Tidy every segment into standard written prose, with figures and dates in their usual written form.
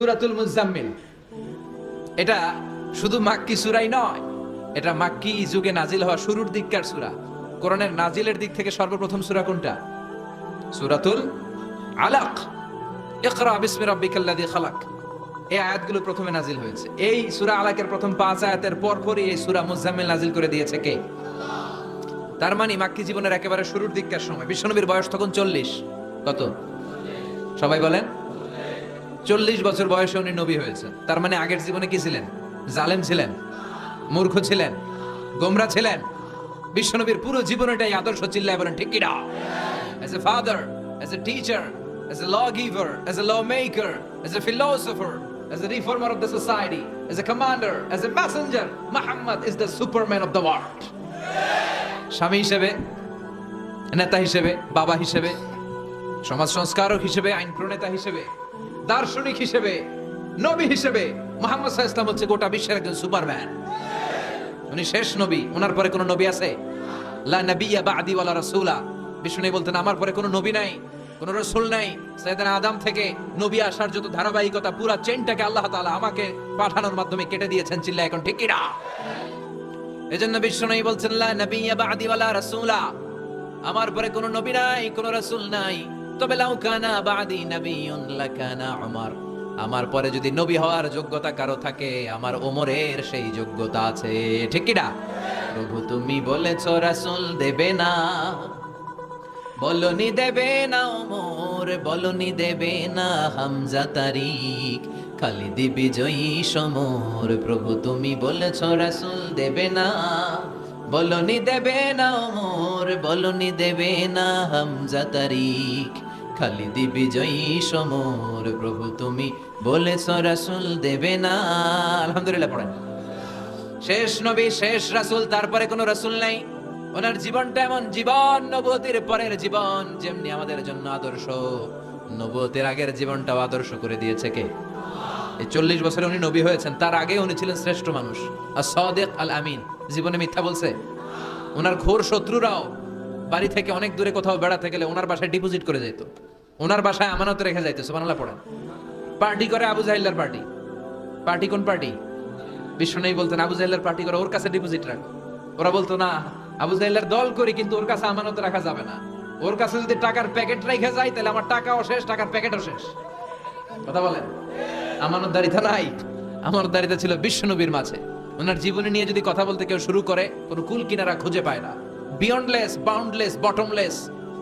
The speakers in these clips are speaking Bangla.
সূরাতুল মুজাম্মিল এটা শুধু মাক্কি সূরাই নয়, এটা মাক্কি যুগে নাজিল হওয়া শুরুর দিককার সূরা। কোরআনের নাজিলের দিক থেকে সর্বপ্রথম সূরা কোনটা? সূরাতুল আলাক। ইকরা বিসমি রাব্বিকাল্লাযী খালাক, এই আয়াতগুলো প্রথমে নাজিল হয়েছে। এই সূরা আলাকের প্রথম 5 আয়াতের পরপরই এই সূরা মুজাম্মিল নাজিল করে দিয়েছে কে? তার মানে মাক্কি জীবনের একেবারে শুরুর দিককার সময়। বিশ্বনবীর বয়স তখন 40। কত? সবাই বলেন। 40 বছর বয়সে উনি নবী হয়েছেন। তার মানে আগের জীবনে কি ছিলেন? জালেম ছিলেন, মূর্খ ছিলেন, গোমরা ছিলেন। বিশ্বনবীর পুরো জীবনটাই আদর্শ। চিল্লায় বলেন ঠিক কিনা? As a father, as a teacher, as a lawgiver, as a lawmaker, as a philosopher, as a reformer of the society, as a commander, as a messenger, Muhammad is the superman of the world. স্বামী হিসেবে, নেতা হিসেবে, বাবা হিসেবে, সমাজ সংস্কারক হিসেবে, আইন প্রণেতা হিসেবে, দার্শনিক হিসেবে, নবী হিসেবে মুহাম্মদ সাল্লাল্লাহু আলাইহি ওয়াসাল্লাম হচ্ছে গোটা বিশ্বের একজন সুপারম্যান। উনি শেষ নবী। ওনার পরে কোনো নবী আছে? লা নাবিয়্যা বা'দি ওয়ালা রাসূলা। বিষ্ণু বলতেন আমার পরে কোনো নবী নাই, কোনো রাসূল নাই। সাইয়েদনা আদম থেকে নবী আসার যত ধারাবাহিকতা, পুরো চেইনটাকে আল্লাহ তাআলা আমাকে পাঠানোর মাধ্যমে কেটে দিয়েছেন। চিল্লা এখন ঠিক কিনা? এজন্য বিষ্ণু বলছেন লা নাবিয়্যা বা'দি ওয়ালা রাসূলা, আমার পরে কোনো নবী নাই, কোনো রাসূল নাই। তবে লাউ কানা বা'দি নাবিয়্যুন লাকানা উমর, আমার পরে যদি নবী হওয়ার যোগ্যতা কারো থাকে, আমার ওমরের সেই যোগ্যতা আছে। ঠিক কি না? প্রভু তুমি বলেছো রাসূল দেবে না, বলনি দেবে না ওমর, বলনি দেবে না হামজা তারিক, খালিদ বিজয়ী সমর। প্রভু তুমি বলেছো রাসূল দেবে না, বলনি দেবে না ওমর, বলনি দেবে না হামজা তারিক, খালিদ বিজয়ী সমর। প্রভু তুমি বলেছো রাসূল দেবে না। আলহামদুলিল্লাহ পড়েন। শেষ নবী, শেষ রাসূল, তারপরে কোনো রাসূল নাই। ওনার জীবনটা এমন জীবন, নবুয়তের পরের জীবন যেমনি আমাদের জন্য আদর্শ, নবুয়তের আগের জীবনটাও আদর্শ করে দিয়েছে কে? এই 40 বছরে উনি নবী হয়েছেন। তার আগে উনি ছিলেন শ্রেষ্ঠ মানুষ, as-সাদিক আল-আমিন। জীবনে মিথ্যা বলছে। ওনার ঘোর শত্রুরাও বাড়ি থেকে অনেক দূরে কোথাও বেড়াতে গেলে ওনার বাসায় ডিপোজিট করে যেত, ওনার বাসায় আমানত রেখে যাইতো। সুবহানাল্লাহ পড়েন। পার্টি করে আবু জাহিলের পার্টি। পার্টি কোন পার্টি? বিষ্ণু বলতেন আবু জাহিলের পার্টি করে ওর কাছে ডিপোজিট রাখ। ওরা বলতো না, আবু জাহিলের দল করি কিন্তু ওর কাছে আমানত রাখা যাবে না। ওর কাছে যদি টাকার প্যাকেট রেখে যায় তাহলে আমার টাকাও শেষ, টাকার প্যাকেটও শেষ। কথা বলেন। আমানতদারিতা নাই। আমানতদারিতা ছিল বিশ্বনবীর মাঝে। ওনার জীবনী নিয়ে যদি কথা বলতে কেউ শুরু করে, কোনো কুল কিনারা খুঁজে পায় না। বিয়ন্ডলেস, বাউন্ডলেস, বটমলেস,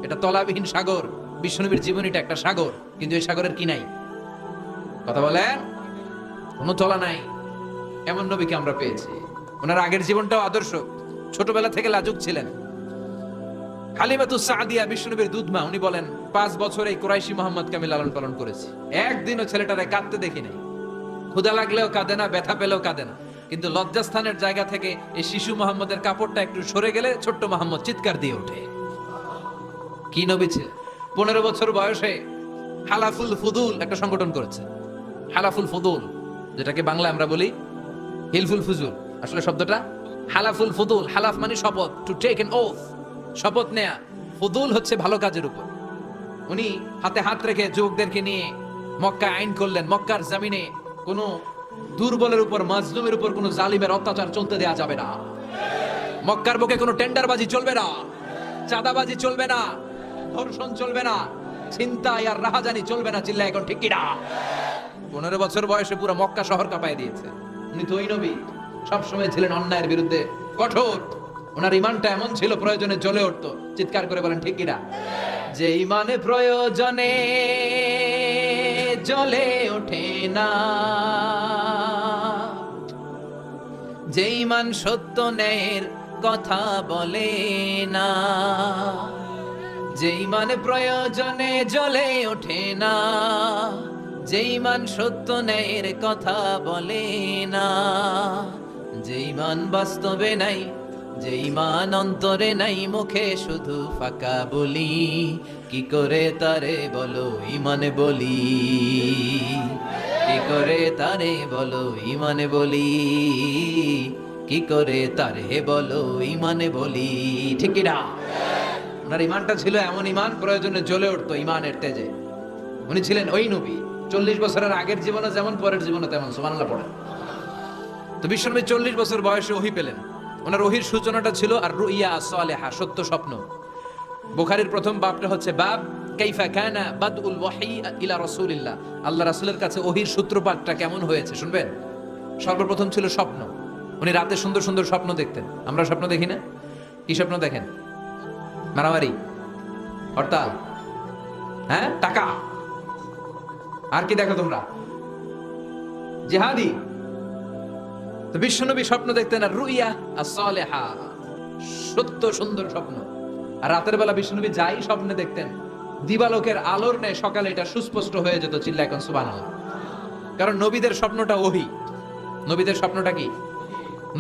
এটা তলাবিহীন সাগর। বিশ্বনবীর জীবনীটা একটা সাগর, কিন্তু এই সাগরের কি নাই? কথা বলেন। কোনো তলা নাই। এমন নবীকে আমরা পেয়েছি। ওনার আগের জীবনটাও আদর্শ। ছোটবেলা থেকে লাজুক ছিলেন। হালিমাতুস সাদিয়া বিশ্বনবীর দুধমা, উনি বলেন 5 বছর এই কুরাইশি মুহাম্মদকে আমি লালন পালন করেছি। একদিনও ছেলেটারে কাঁদতে দেখি নাই। ক্ষুধা লাগলেও কাঁদে না, ব্যথা পেলেও কাঁদে না। কিন্তু লজ্জাস্থানের জায়গা থেকে এই শিশু মুহাম্মদের কাপড়টা একটু সরে গেলে ছোট্ট মুহাম্মদ চিৎকার দিয়ে ওঠে। কি নবী ছিলেন! 15 বছর বয়সে হালাফুল ফুদুল একটা সংগঠন করেছে। হালাফুল ফুদুল, যেটাকে বাংলা আমরা বলি হিলফুল ফুজুল। আসলে শব্দটা হালাফুল ফুদুল। হালাফ মানে শপথ, টু টেক এন ওথ, শপথ নেয়া। ফুদুল হচ্ছে ভালো কাজের উপর। উনি হাতে হাত রেখে যুবকদেরকে নিয়ে মক্কা আইন করলেন। মক্কার জমিনে কোনো দুর্বলের উপর, মাজলুমের উপর কোনো জালিমের অত্যাচার চলতে দেয়া যাবে না। মক্কার বুকে কোনো টেন্ডারবাজি চলবে না, চাঁদাবাজি চলবে না, ধর্ষণ চলবে না, ছিনতাই আর রাহাজানি চলবে না। চিল্লা এখন ঠিক কিনা? 15 বছর বয়সে পুরো মক্কা শহর কাঁপায় দিয়েছে। উনি তো ওই নবী, সবসময় ছিলেন অন্যায়ের বিরুদ্ধে কঠোর। ওনার ইমানটা এমন ছিল, প্রয়োজনে জ্বলে উঠতো। চিৎকার করে বলেন ঠিক কিনা? যে ইমানে প্রয়োজনে জ্বলে ওঠে না, যে ইমান সত্য ন্যায়ের কথা বলে না, যে ইমানে প্রয়োজনে জ্বলে ওঠে না, যে ইমান সত্য ন্যায়ের কথা বলে না, যে ইমান বাস্তবে নাই, যে ইমান অন্তরে নাই, মুখে শুধু ফাঁকা বলি, কি করে তারে বলো ইমানে বলি, কি করে তারে বলো ইমানে বলি, কি করে তারে বলো ইমানে বলি। ঠিক কি না? ওনার ইমানটা ছিল এমন ইমান, প্রয়োজনে জ্বলে উঠতো ইমানের তেজে। উনি ছিলেন ওই নবী 40 বছরের আগের জীবনে যেমন পরের জীবনে তেমন, সুবহানাল্লাহ পড়ে। তো বিশ্বনবী 40 বছর বয়সে ওহী পেলেন। ওনার ওহীর সূচনাটা ছিল আর রুইয়া সালেহা, সত্য স্বপ্ন। বুখারীর প্রথম বাবটা হচ্ছে বাব কাইফা কানা বাদউল ওয়াহী ইলা রাসূলিল্লাহ, আল্লাহ রাসূলের কাছে ওহীর সূত্রপাতটা কেমন হয়েছে শুনবেন। সর্বপ্রথম ছিল স্বপ্ন। উনি রাতে সুন্দর সুন্দর স্বপ্ন দেখতেন। আমরা স্বপ্ন দেখি না? কি স্বপ্ন দেখেন? মারামারি, হরতাল, হ্যাঁ, টাকা। আর কি দেখো তোমরা? জিহাদি। তো বিশ্বনবী স্বপ্ন দেখতেন আর রুইয়া as-সালেহা, সত্য সুন্দর স্বপ্ন। আর রাতের বেলা বিশ্বনবী যাই স্বপ্নে দেখতেন, দিবালোকের আলোর ন্যায় সকালে এটা সুস্পষ্ট হয়ে যেত। চিল্লা এখন সুবহানাল্লাহ। কারণ নবীদের স্বপ্নটা ওহী। নবীদের স্বপ্নটা কি?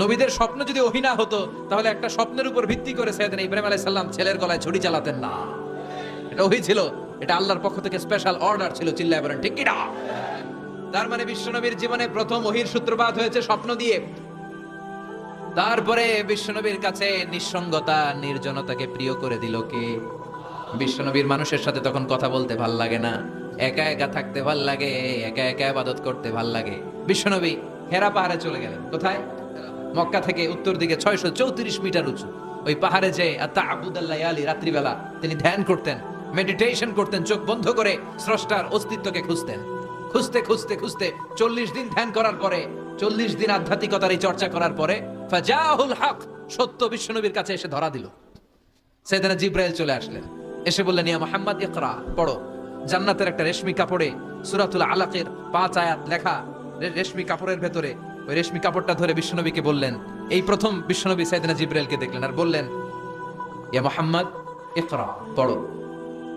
নবীদের স্বপ্ন যদি ওহী না হতো তাহলে একটা স্বপ্নের উপর ভিত্তি করে সাইয়েদনা ইব্রাহিম আলাইহিস সালাম ছেলের গলায় ছুরি চালাতেন না। এটা ওহী ছিল, এটা আল্লাহর পক্ষ থেকে স্পেশাল অর্ডার ছিল। চিল্লায় বলেন ঠিক কি না? তার মানে বিশ্বনবীর জীবনে প্রথম ওহীর সূত্রপাত হয়েছে স্বপ্ন দিয়ে। তারপরে বিশ্বনবীর কাছে নিঃসঙ্গতা, নির্জনতাকে প্রিয় করে দিল কে? বিশ্বনবীর মানুষের সাথে তখন কথা বলতে ভাল লাগে না, একা একা থাকতে ভাল লাগে, একা একা ইবাদত করতে ভাল লাগে। বিশ্বনবী হেরা পাহাড়ে চলে গেলেন। কোথায়? মক্কা থেকে উত্তর দিকে 634 মিটার উঁচু ওই পাহাড়ে যে তা'বুদাল্লায়ালি, রাত্রিবেলা তিনি ধ্যান করতেন, মেডিটেশন করতেন, চোখ বন্ধ করে স্রষ্টার অস্তিত্বকে খুঁজতেন। খুঁজতে খুঁজতে খুঁজতে 40 দিন ধ্যান করার পরে, 40 দিন আধ্যাত্মিকতার এই চর্চা করার পরে ফাজাহুল হক, সত্য বিশ্বনবীর কাছে এসে ধরা দিল। সাইয়েদনা জিবরাইল চলে আসলেন, এসে বললেন ইয়া মুহাম্মদ ইকরা, পড়ো। জান্নাতের একটা রেশমি কাপড়ে সূরাতুল আলাকের 5 আয়াত লেখা, রেশমি কাপড়ের ভেতরে ওই রেশমি কাপড়টা ধরে বিশ্বনবীকে বললেন। এই প্রথম বিশ্বনবী সাইয়েদনা জিবরাইলকে দেখলেন আর বললেন ইয়া মুহাম্মদ ইকরা, পড়ো।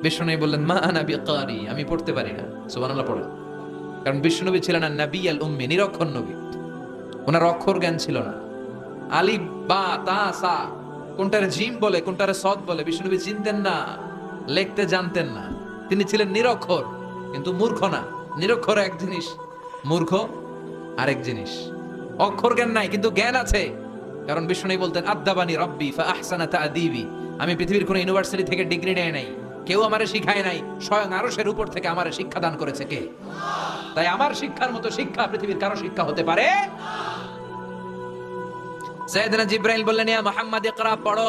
বিশ্বনবী বললেন মা আনা বিকারি, আমি পড়তে পারি না। সুবহানাল্লাহ পড়েন। কারণ বিশ্বনবী ছিলেন না নবী আল উম্মি, নিরক্ষর নবী। ওনার অক্ষর জ্ঞান ছিল না। আলিফ বা তা সা কোনটারে জিম বলে কোনটারে সদ বলে বিশ্বনবী চিনতেন না, লিখতে জানতেন না। তিনি ছিলেন নিরক্ষর, কিন্তু মূর্খ না। নিরক্ষর এক জিনিস, মূর্খ আরেক জিনিস। অক্ষর জ্ঞান নাই কিন্তু জ্ঞান আছে। কারণ বিশ্বনবী বলতেন আদাবানি রব্বি ফা আহসানা তা'দীবি, আমি পৃথিবীর কোন ইউনিভার্সিটি থেকে ডিগ্রি নেই নাই, কেউ আমারে শিখায় নাই, স্বয়ং আরশের উপর থেকে আমারে শিক্ষা দান করেছে কে? তাই আমার শিক্ষার মতো শিক্ষা পৃথিবীর কারো শিক্ষা হতে পারে। সাইয়েদনা জিবরাইল বললেন ইয়া মুহাম্মদ ইকরা, পড়ো।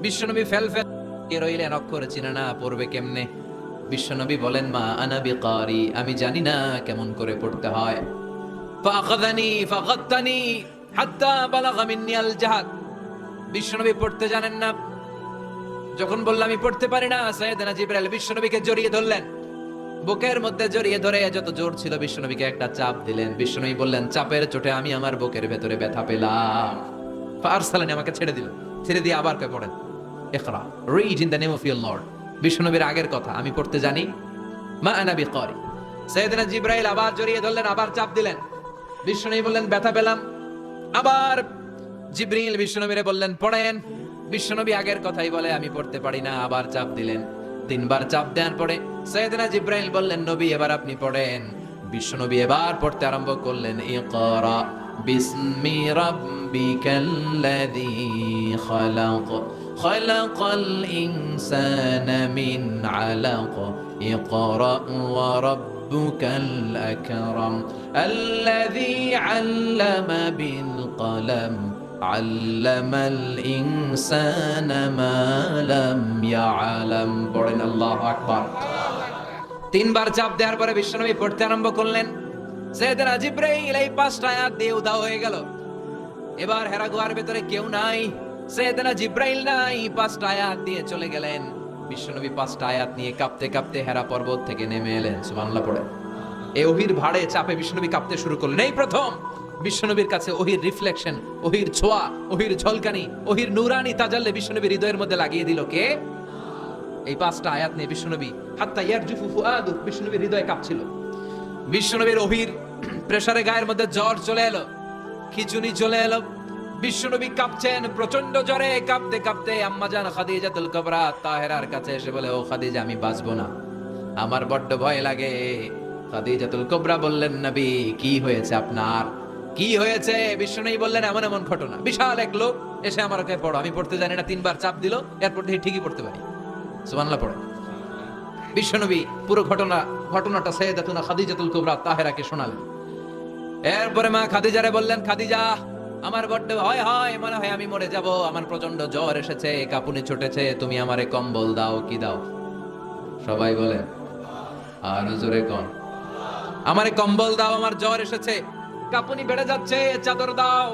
বিশ্বনবী ফেলফেল কে রইলেন, অক্ষর চিনা না, পড়বে কেমনে? বিশ্বনবী বলেন মা আনা বিকারি, আমি জানি না কেমন করে পড়তে হয়। ফাআখাযানি ফাগাত্তানি হাত্তা বালাগা মিন্নি আল জাহাদ, বিশ্বনবী পড়তে জানেন না। যখন বললাম আমি পড়তে পারি না, সাইয়েদনা জিবরাইল বিশ্বনবীকে জড়িয়ে ধরলেন, বুকের মধ্যে জড়িয়ে ধরে যত জোর ছিল বিশ্বনবীকে একটা চাপ দিলেন। বিশ্বনবী বললেন চাপের চোটে আমি আমার বুকের ভেতরে ব্যথা পেলাম। ফারসালানি, আমাকে ছেড়ে দিল। ছেড়ে দিয়ে আবার কে পড়েন ইকরা, read in the name of your lord. বিশ্বনবীর আগের কথা, আমি পড়তে জানি, মা আনা বিকারি। সাইয়েদনা জিবরাইল আবার জড়িয়ে ধরলেন, আবার চাপ দিলেন। বিশ্বনবী বললেন ব্যথা পেলাম। আবার জিবরিল বিশ্বনবীরে বললেন পড়েন। বিশ্বনবী আগের কথাই বলে আমি পড়তে পারি না, আবার চাপ দিলেন। 3 বার চাপ দেওয়ার পরে সাইয়েদনা জিবরাইল বললেন নবী এবার আপনি পড়েন। বিশ্বনবী এবার পড়তে আরম্ভ করলেন ইকরা বিসমি রাব্বিকাল্লাযী খালাক খালাকাল ইনসানা মিন আলাক ইকরা ওয়া রাব্বুকাল আকরাম আল্লাযী আল্লামা বিল কলম আল্লামাল ইনসানা মা লাম ইয়ালাম। পড়েন আল্লাহু আকবার। 3 বার চাপ দেওয়ার পরে বিশ্বনবী পড়তে আরম্ভ করলেন। সাইয়েদনা জিবরাইল এই 5টা আয়াত দিয়ে উধাও হয়ে গেল। এবার হেরা গুহার ভেতরে কেউ নাই, সাইয়েদনা জিবরাইল নাই, 5টা আয়াত দিয়ে চলে গেলেন। বিশ্বনবী 5টা আয়াত নিয়ে কাঁপতে কাঁপতে হেরা পর্বত থেকে নেমে এলেন। সুবহানাল্লাহ পড়ে। এই ওহীর ভাড়ে চাপে বিশ্বনবী কাঁপতে শুরু করলেন। এই প্রথম বিশ্বনবীর কাছে ওহীর রিফ্লেকশন, ওহীর ছোঁয়া, ওহীর ঝলকানি, ওহীর নূরানি তাজাল্লি বিশ্বনবীর হৃদয়ের মধ্যে লাগিয়ে দিল কে? এই 5টা আয়াত নিয়ে বিশ্বনবী হাত্তা ইয়ারজুফু ফুআদু, বিশ্বনবীর হৃদয় কাঁপছিল। বিশ্বনবীর ওহীর প্রেসারে গায়ের মধ্যে জ্বর চলে এলো, খিচুনি চলে এলো। বিশ্বনবী কাঁপছেন প্রচন্ড জ্বরে। কাঁপতে কাঁপতে আম্মা জান খাদিজাতুল কুবরা তাহেরার কাছে এসে বলে ও খাদিজা আমি বাঁচবো না, আমার বড্ড ভয় লাগে। খাদিজাতুল কুবরা বললেন নবী কি হয়েছে আপনার, কি হয়েছে? বিশ্বনবী বললেন এমন এমন ঘটনা। বিশাল এক লোক এসে আমার কাছে পড়ো, আমি পড়তে জানি না, 3 বার চাপ দিল, এরপর ঠিকই পড়তে পারি। সুবহানাল্লাহ পড়ে। বিশ্বনবী পুরো ঘটনাটা সাইয়েদাতুনা খাদিজাতুল কুবরা তাহেরাকে শোনালেন। এরপরে মা খাদিজারে বললেন, খাদিজা, আমার বড্ড ভয় হয়, মনে হয় আমি মরে যাব, আমার প্রচন্ড জ্বর এসেছে, কাঁপুনি ছুটেছে, তুমি আমারে কম্বল দাও। কি দাও? সবাই বলেন, আর জোরে কোন, আমারে কম্বল দাও, আমার জ্বর এসেছে, কাঁপুনি বেড়ে যাচ্ছে, চাদর দাও,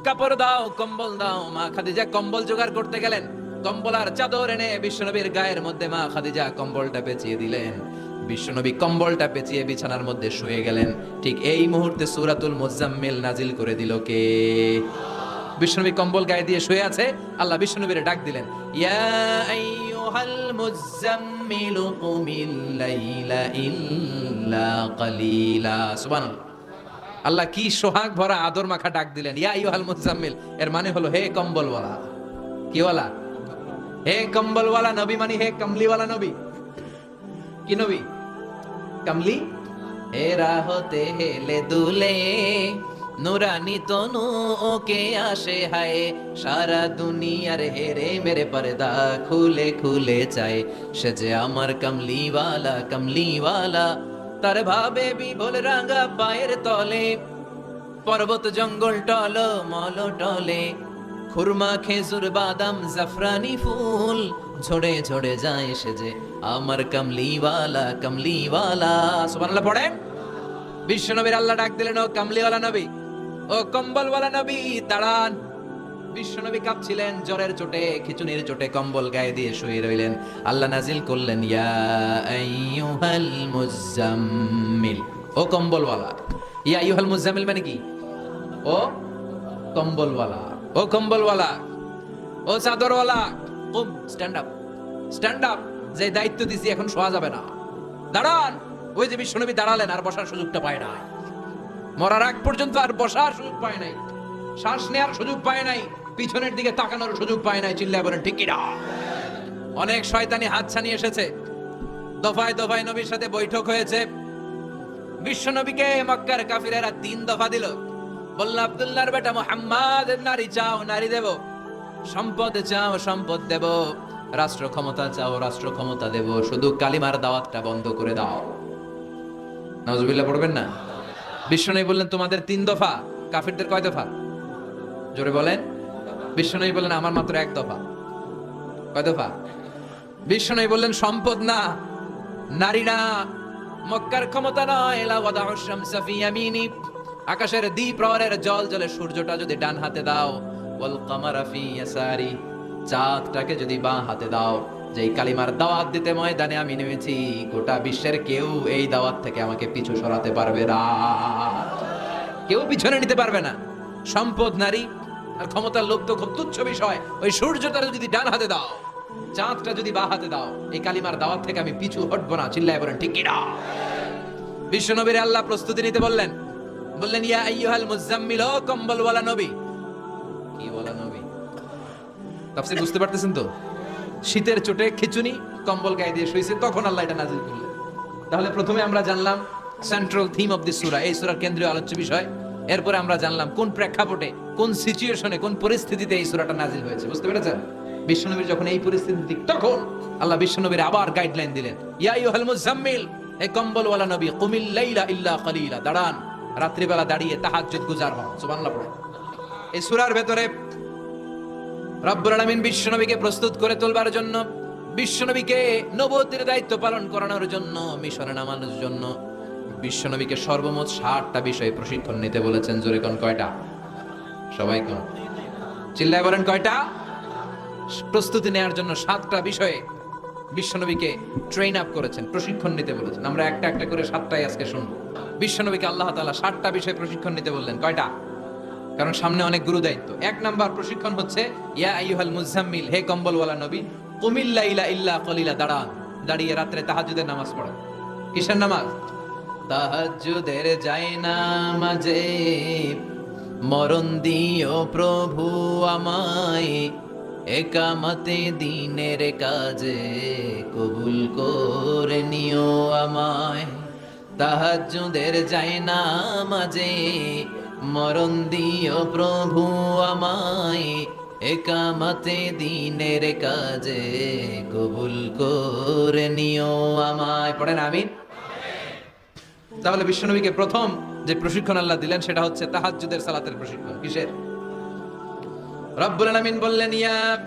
কাপড় দাও, কম্বল দাও। মা খাদিজা কম্বল জোগাড় করতে গেলেন, কম্বল আর চাদর এনে বিশ্বনবীর গায়ের মধ্যে মা খাদিজা কম্বলটা পেঁচিয়ে দিলেন। বিশ্বনবী কম্বলটা পেঁচিয়ে বিছানার মধ্যে শুয়ে গেলেন। ঠিক এই মুহূর্তে সূরাতুল মুজাম্মিল নাজিল করে দিল কে? বিশ্বনবী কম্বল গায়ে দিয়ে শুয়ে আছে, আল্লাহ বিশ্বনবীরে ডাক দিলেন, ইয়া আইয়ুহাল মুজাম্মিল কুমিল লাইলা ইল্লা কালিলা। সুবহানাল্লাহ। আল্লাহ কি সোহাগ ভরা আদর মাখা ডাক দিলেন, ইয়া আইয়ুহাল মুজাম্মিল। এর মানে হলো হে কম্বলওয়ালা। কি ওয়ালা? হে কম্বলওয়ালা নবী, মানে হে কমলিওয়ালা নবী। কি নবী? কমলি। হে রাহতে হেলে দুলে নুরানি তনু ওকে আসে হায়, সারা দুনিয়ার হেরে মেরে পর্দা খুলে খুলে চায়, সে যে আমার কমলিওয়ালা কমলিওয়ালা। তার ভাবে বিভোল রাঙা পায়ের তলে, পর্বত জঙ্গল টল মল টলে, খুরমা খেজুর বাদাম জাফরানি ফুল ঝরে ঝরে যায়, সে যে আমার কমলিওয়ালা কমলিওয়ালা। সুবহানাল্লাহ পড়েন। বিশ্বনবীর আল্লাহ ডাক দিলেন, ও কমলিওয়ালা নবী, ও কম্বলওয়ালা নবী, দাঁড়ান। বিশ্বনবী কাঁপছিলেন জ্বরের চোটে, খিচুনির চোটে, কম্বল গায়ে দিয়ে শুয়ে রইলেন। আল্লাহ নাজিল করলেন, ইয়া আইয়ুহাল মুজাম্মিল, ও কম্বলওয়ালা। ইয়া আইয়ুহাল মুজাম্মিল মানে কি? ও কম্বলওয়ালা, ও কম্বলওয়ালা, ও চাদরওয়ালা, কুম, স্ট্যান্ড আপ, স্ট্যান্ড আপ। যে দায়িত্ব দিছি এখন শোয়া যাবে না, দাঁড়ান। ওই যে বিশ্বনবী দাঁড়ালেন, আর বসার সুযোগটা পায় নাই। মরার আগ পর্যন্ত আর বসার সুযোগ পায় নাই, শ্বাস নেওয়ার সুযোগ পায় নাই, পিছনের দিকে তাকানোর সুযোগ পায় নাই। চিল্লায় বলেন ঠিক কিনা? অনেক শয়তানি হাতছানি এসেছে, দফায় দফায় নবীর সাথে বৈঠক হয়েছে। বিশ্বনবীকে মক্কার কাফিরেরা 3 দফা দিল। বলল, আব্দুল্লাহর বেটা মুহাম্মদ, নারী চাও নারী দেব, সম্পদ চাও সম্পদ দেব, রাষ্ট্র ক্ষমতা চাও রাষ্ট্র ক্ষমতা দেব, শুধু কালিমার দাওয়াতটা বন্ধ করে দাও। নাউজুবিল্লাহ পড়বেন না? বিশ্বনবী বললেন, তোমাদের 3 দফা, কাফিরদের কয় দফা? জোরে বলেন। বিশ্বনবী বললেন, আমার মাত্র 1 দফা। কয় দফা? বিশ্বনবী বললেন, সম্পদ না, নারী না, মক্কার ক্ষমতা নয়, লা ওয়াদাউ শামসা ফি ইয়ামিনি, আকাশের দ্বিপ্রহরের জল জলে সূর্যটা যদি ডান হাতে দাও, ওয়াল কামারা ফি ইয়াসারি, চাঁদটাকে যদি বাঁ হাতে দাও, যেই কালিমার দাওয়াত দিতে ময়দানে আমি নেমেছি, গোটা বিশ্বের কেউ এই দাওয়াত থেকে আমাকে পিছু সরাতে পারবে না, কেউ পিছনে নিতে পারবে না। সম্পদ, নারী আর ক্ষমতার লোভ তো খুব তুচ্ছ বিষয়। ওই সূর্যটা যদি ডান হাতে দাও, চাঁদটা যদি বাঁ হাতে দাও, এই কালিমার দাওয়াত থেকে আমি পিছু হটবো না। চিল্লায় বলেন ঠিক কিনা? বিশ্বনবীর আল্লাহ প্রস্তুতি নিতে বললেন, বললেন, ইয়া আইয়ুহাল মুজাম্মিল, ও কম্বলওয়ালা নবী। কি ওয়ালা নবী? তাফসীর বুঝতে পারতেছেন তো? শীতের চোটে খিচুনি, কম্বল গায়ে দিয়ে শুয়েছে, তখন আল্লাহ এটা নাজিল করলেন। তাহলে প্রথমে আমরা জানলাম সেন্ট্রাল থিম অফ দিস সূরা, এই সূরার কেন্দ্রীয় আলোচ্য বিষয়। এরপরে আমরা জানলাম কোন প্রেক্ষাপটে, কোন সিচুয়েশনে, কোন পরিস্থিতিতে এই সূরাটা নাজিল হয়েছে। বুঝতে পেরেছেন? বিশ্বনবীর যখন এই পরিস্থিতি, তখন আল্লাহ বিশ্বনবীর আবার গাইডলাইন দিলেন, ইয়া আইয়ুহাল মুজাম্মিল, হে কম্বলওয়ালা নবী, কুমিল লাইলা ইল্লা কালিলা, দাঁড়ান, রাত্রিবেলা দাঁড়িয়ে তাহাজ্জুদ গুজার হন। সুবহানাল্লাহ পড়েন। এই সূরার ভেতরে রব্বুল আলামিন বিশ্বনবীকে প্রস্তুত করে তোলবার জন্য, বিশ্বনবীকে নবুয়তের দায়িত্ব পালন করানোর জন্য, মিশনে নামানোর জন্য বিশ্বনবীকে সর্বমোট 60টা বিষয়ে প্রশিক্ষণ নিতে বলেছেন। জোরে কোন কয়টা? সবাই কোন? চিল্লায় বলেন কয়টা? প্রস্তুতি নেওয়ার জন্য 7টা বিষয়ে বিশ্বনবীকে ট্রেন আপ করেছেন, প্রশিক্ষণ নিতে বলেছেন। আমরা একটা একটা করে 7টাই আজকে শুনবো। বিশ্বনবীকে আল্লাহ তাআলা 7টা বিষয়ে প্রশিক্ষণ নিতে বললেন। কয়টা? কারণ সামনে অনেক গুরু দায়িত্ব। 1 নাম্বার প্রশিক্ষণ হচ্ছে, ইয়া আইয়ুহাল মুজাম্মিল, হে কম্বলওয়ালা নবী, কুমিল লাইলা ইল্লা কালিলা, দাঁড়ান, দাঁড়িয়ে রাত্রে তাহাজ্জুদের নামাজ পড়েন। কিসের নামাজ? তাহাজ্জুদের জায়নামাজে মরণ দিও প্রভু আমায়, একামতে দিনের কাজে কবুল করে নিও আমায়। তাহাজ্জুদের জায়নামাজে মরণ দিও প্রভু আমায়, একামতে দিনের কাজে কবুল করে নিও আমায়। পড়েন আমিন। তাহলে বিশ্বনবীকে প্রথম যে প্রশিক্ষণ আল্লাহ দিলেন সেটা হচ্ছে তাহাজ্জুদের সালাতের প্রশিক্ষণ। কিসের? রব্বুল আলামিন বললেন, ইয়া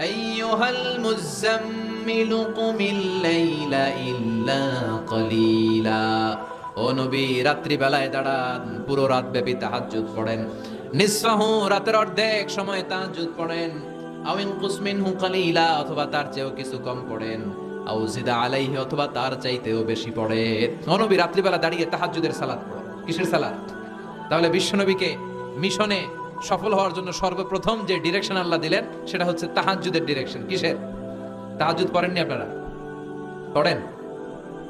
আইয়ুহাল মুযাম্মিলু কুমিল লাইলা ইল্লা কলিলা। ও নবী, রাত্রি বেলায় দাঁড়ান, পুরো রাত ব্যাপী তাহাজ্জুদ পড়েন। নিসফাহু, রাতের অর্ধেক সময় তাহাজ্জুদ পড়েন। আও ইনকুস মিনহু কালিলা, অথবা তার চেয়েও কিছু কম পড়েন। আও জিদা আলাইহি, অথবা তার চাইতেও বেশি পড়েন। ও নবী, রাত্রিবেলা দাঁড়িয়ে তাহাজ্জুদের সালাত পড়ো। কিসের সালাত? তাহলে বিশ্বনবীকে মিশনে সফল হওয়ার জন্য সর্বপ্রথম যে ডিরেকশন আল্লাহ দিলেন সেটা হচ্ছে তাহাজ্জুদের ডিরেকশন। কিসের? তাহাজ্জুদ পড়েননি আপনারা? পড়েন?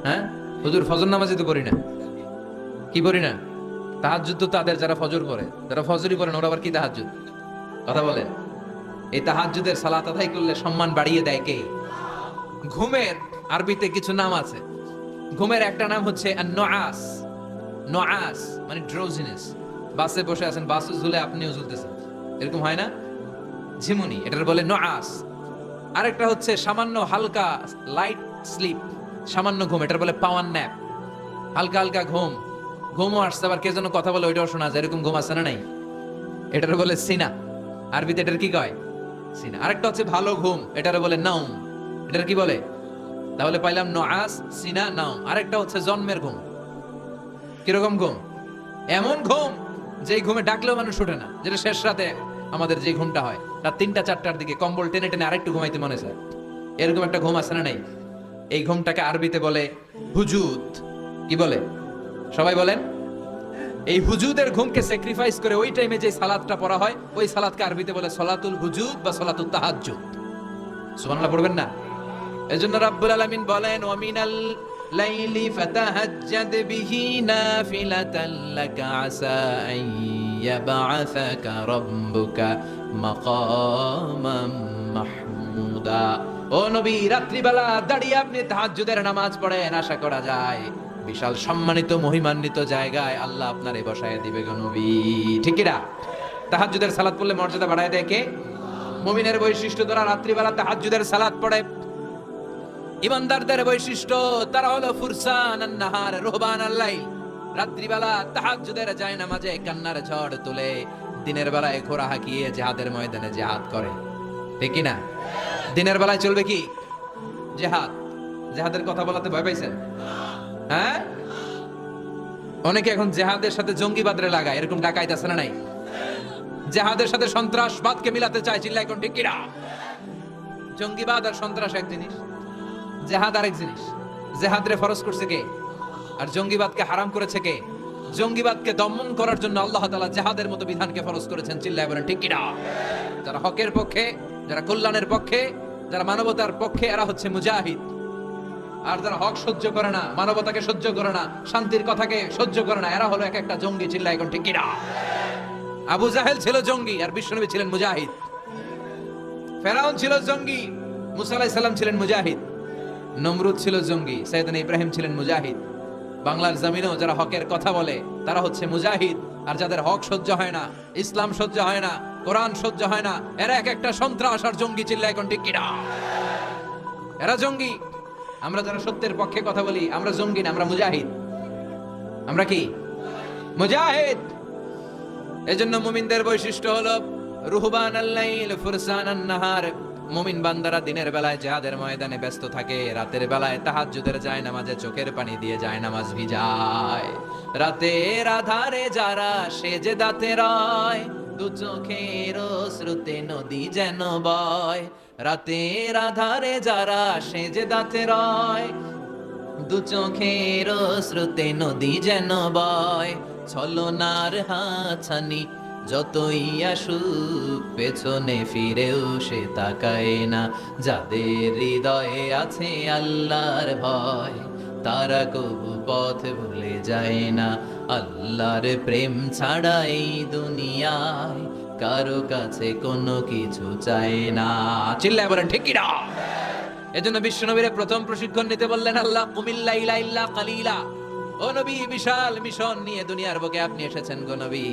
হ্যাঁ হুজুর, ফজর নামাজে তো পড়ি না। কি পড়ি না? তাহাজ্জুদ তো তাদের যারা ফজর পড়ে, যারা ফজরই পড়েন ওরা আবার কি তাহাজ্জুদ? কথা বলেন। এই তাহাজ্জুদের সালাত আদায় করলে সম্মান বাড়িয়ে দেয় কে? ঘুমের আরবিতে কিছু নাম আছে। ঘুমের একটা নাম হচ্ছে আন-নুআস। নুআস মানে ড্রোজিনেস। বাসে বসে আছেন, বাস ঝুলে আপনিও ঝুলতেছেন, এরকম হয় না? ঝিমুনি, এটার বলে নুআস। আরেকটা হচ্ছে সামান্য হালকা লাইট স্লিপ, সামান্য ঘুম, এটার বলে পাওয়ার ন্যাপ। হালকা হালকা ঘুম, ঘুমও আসছে, আবার কে যেন কথা বলে ওইটাও শোনা যায়, এরকম ঘুম আছে না নাই? এটার বলে সিনা। আরবিতে এটার কি কয়? সিনা। আরেকটা হচ্ছে ভালো ঘুম, এটার বলে নাউম। এটার কি বলে? তাহলে পাইলাম নুআস, সিনা, নাউম। আরেকটা হচ্ছে জন্মের ঘুম। কিরকম ঘুম? এমন ঘুম যে ঘুমে ডাকলেও মানুষ ওঠে না, যেটা শেষ রাতে আমাদের যে ঘুমটা হয়, রাত 3টা-4টার দিকে কম্বল টেনে টেনে আরেকটু ঘুমাইতে মনে চায়, এরকম একটা ঘুম আছে না নাই? এই ঘুমটাকে আরবিতে বলে হুজুদ। কি বলে? সবাই বলেন। এই হুজুদের ঘুমকে স্যাক্রিফাইস করে ওই টাইমে যে সালাতটা পড়া হয়, ওই সালাতকে আরবিতে বলে সলাতুল হুজুদ বা সলাতুত তাহাজ্জুদ। সুবহানাল্লাহ পড়বেন না? এজন্য রাব্বুল আলামিন বলেন, ওয়া মিনাল লাইলি ফাতাহাজ্জাদ বিহি নাফিলাতাল লাকা আসা আন ইয়াবআসাকা রাব্বুকা মাকামাম মাহমুদা। ও নবী, রাত্রিবেলা দাঁড়িয়ে আপনি তাহাজ্জুদের নামাজ পড়েন, আশা করা যায় বিশাল সম্মানিত মহিমান্বিত জায়গায় আল্লাহ আপনারে বসায় দিবে গো নবী। ঠিক কি না? তাহাজ্জুদের সালাত পড়লে মর্যাদা বাড়ায় দেয় কে? মুমিনের বৈশিষ্ট্য, তারা রাত্রিবেলা তাহাজ্জুদের সালাত পড়ে। ইমানদারদের বৈশিষ্ট্য, তারা হলো ফুরসান আন-নাহার রুহবান আল-লাইল। রাত্রিবেলা তাহাজ্জুদের জায়নামাজে কান্নার ঝড় তুলে দিনের বেলায় ঘোড়া হাঁকিয়ে জিহাদের ময়দানে জিহাদ করে। ঠিক কি না? দিনের বেলায় চলবে কি? জিহাদ। জিহাদের কথা বলাতে ভয় পাইছেন? হ্যাঁ, অনেকে এখন জিহাদের সাথে জঙ্গিবাদরে লাগায়, এরকম ডাকাইত আছে না নাই? জিহাদের সাথে সন্ত্রাসবাদকে মিলাতে চায়, চিল্লায় কোন ঠিক কিনা? জঙ্গিবাদ আর সন্ত্রাস এক জিনিস, জিহাদ আরেক জিনিস। জিহাদরে ফরজ করছে কে? আর জঙ্গিবাদকে হারাম করেছে কে? জঙ্গিবাদকে দমন করার জন্য আল্লাহ তাআলা জিহাদের মতো বিধানকে ফরজ করেছেন, চিল্লায় বলেন ঠিক কিনা? যারা হকের পক্ষে, যারা কল্যাণের পক্ষে, যারা মানবতার পক্ষে, এরা হচ্ছে মুজাহিদ। আর যারা হক সহ্য করে না, মানবতাকে সহ্য করে না, শান্তির কথাকে সহ্য করে না, এরা হলো এক একটা জঙ্গি, চিল্লায় এখন ঠিক কিনা? আবু জাহেল ছিল জঙ্গি আর বিশ্বনবী ছিলেন মুজাহিদ। ফেরাউন ছিল জঙ্গি, মুসা আলাইহিস সালাম ছিলেন মুজাহিদ। নমরুদ ছিল জঙ্গি, সাইয়েদনা ইব্রাহিম ছিলেন মুজাহিদ। বাংলার জমিনেও যারা হকের কথা বলে তারা হচ্ছে মুজাহিদ। আর যাদের হক সহ্য হয় না, ইসলাম সহ্য হয় না, কোরআন সহ্য হয় না, এরা এক একটা সন্ত্রাস আর জঙ্গি, চিল্লায় এখন ঠিক কিনা? এরা জঙ্গি। আমরা যারা সত্যের পক্ষে কথা বলি, আমরা জঙ্গি না, আমরা মুজাহিদ। আমরা কি? মুজাহিদ। এজন্য মুমিনদের বৈশিষ্ট্য হলো রুহবান আল-লাইল ফুরসান আন-নাহার। মুমিন বান্দারা দিনের বেলায় জিহাদের ময়দানে ব্যস্ত থাকে, রাতের বেলায় তাহাজ্জুদের জায়নামাজে চোখের পানি দিয়ে জায়নামাজ ভিজায়। রাতের আধারে যারা সেজদাতে রয়, দু চোখের শ্রুতে নদী যেন বয়। রাতের আধারে যারা সেজদাতে রয়, দু চোখের শ্রুতে নদী যেন বয়। ছলনার হাতছানি যতই আসুক, পেছনে ফিরেও সে তাকায় না। যাদের হৃদয়ে আছে আল্লাহর ভয়, তারা কবু পথ ভুলে যায় না। আল্লাহর প্রেম ছাড়া এই দুনিয়ায় কারো কাছে কোনো কিছু চায় না, চিল্লায় বলেন ঠিক কিনা? এজন্য বিশ্বনবীর প্রথম প্রশিক্ষণ নিতে বললেন আল্লাহ, কুমিল লাইলা ইল্লা কালিলা। ও ও নবী, বিশাল মিশন নিয়ে দুনিয়ার বুকে আপনি এসেছেন গো নবী।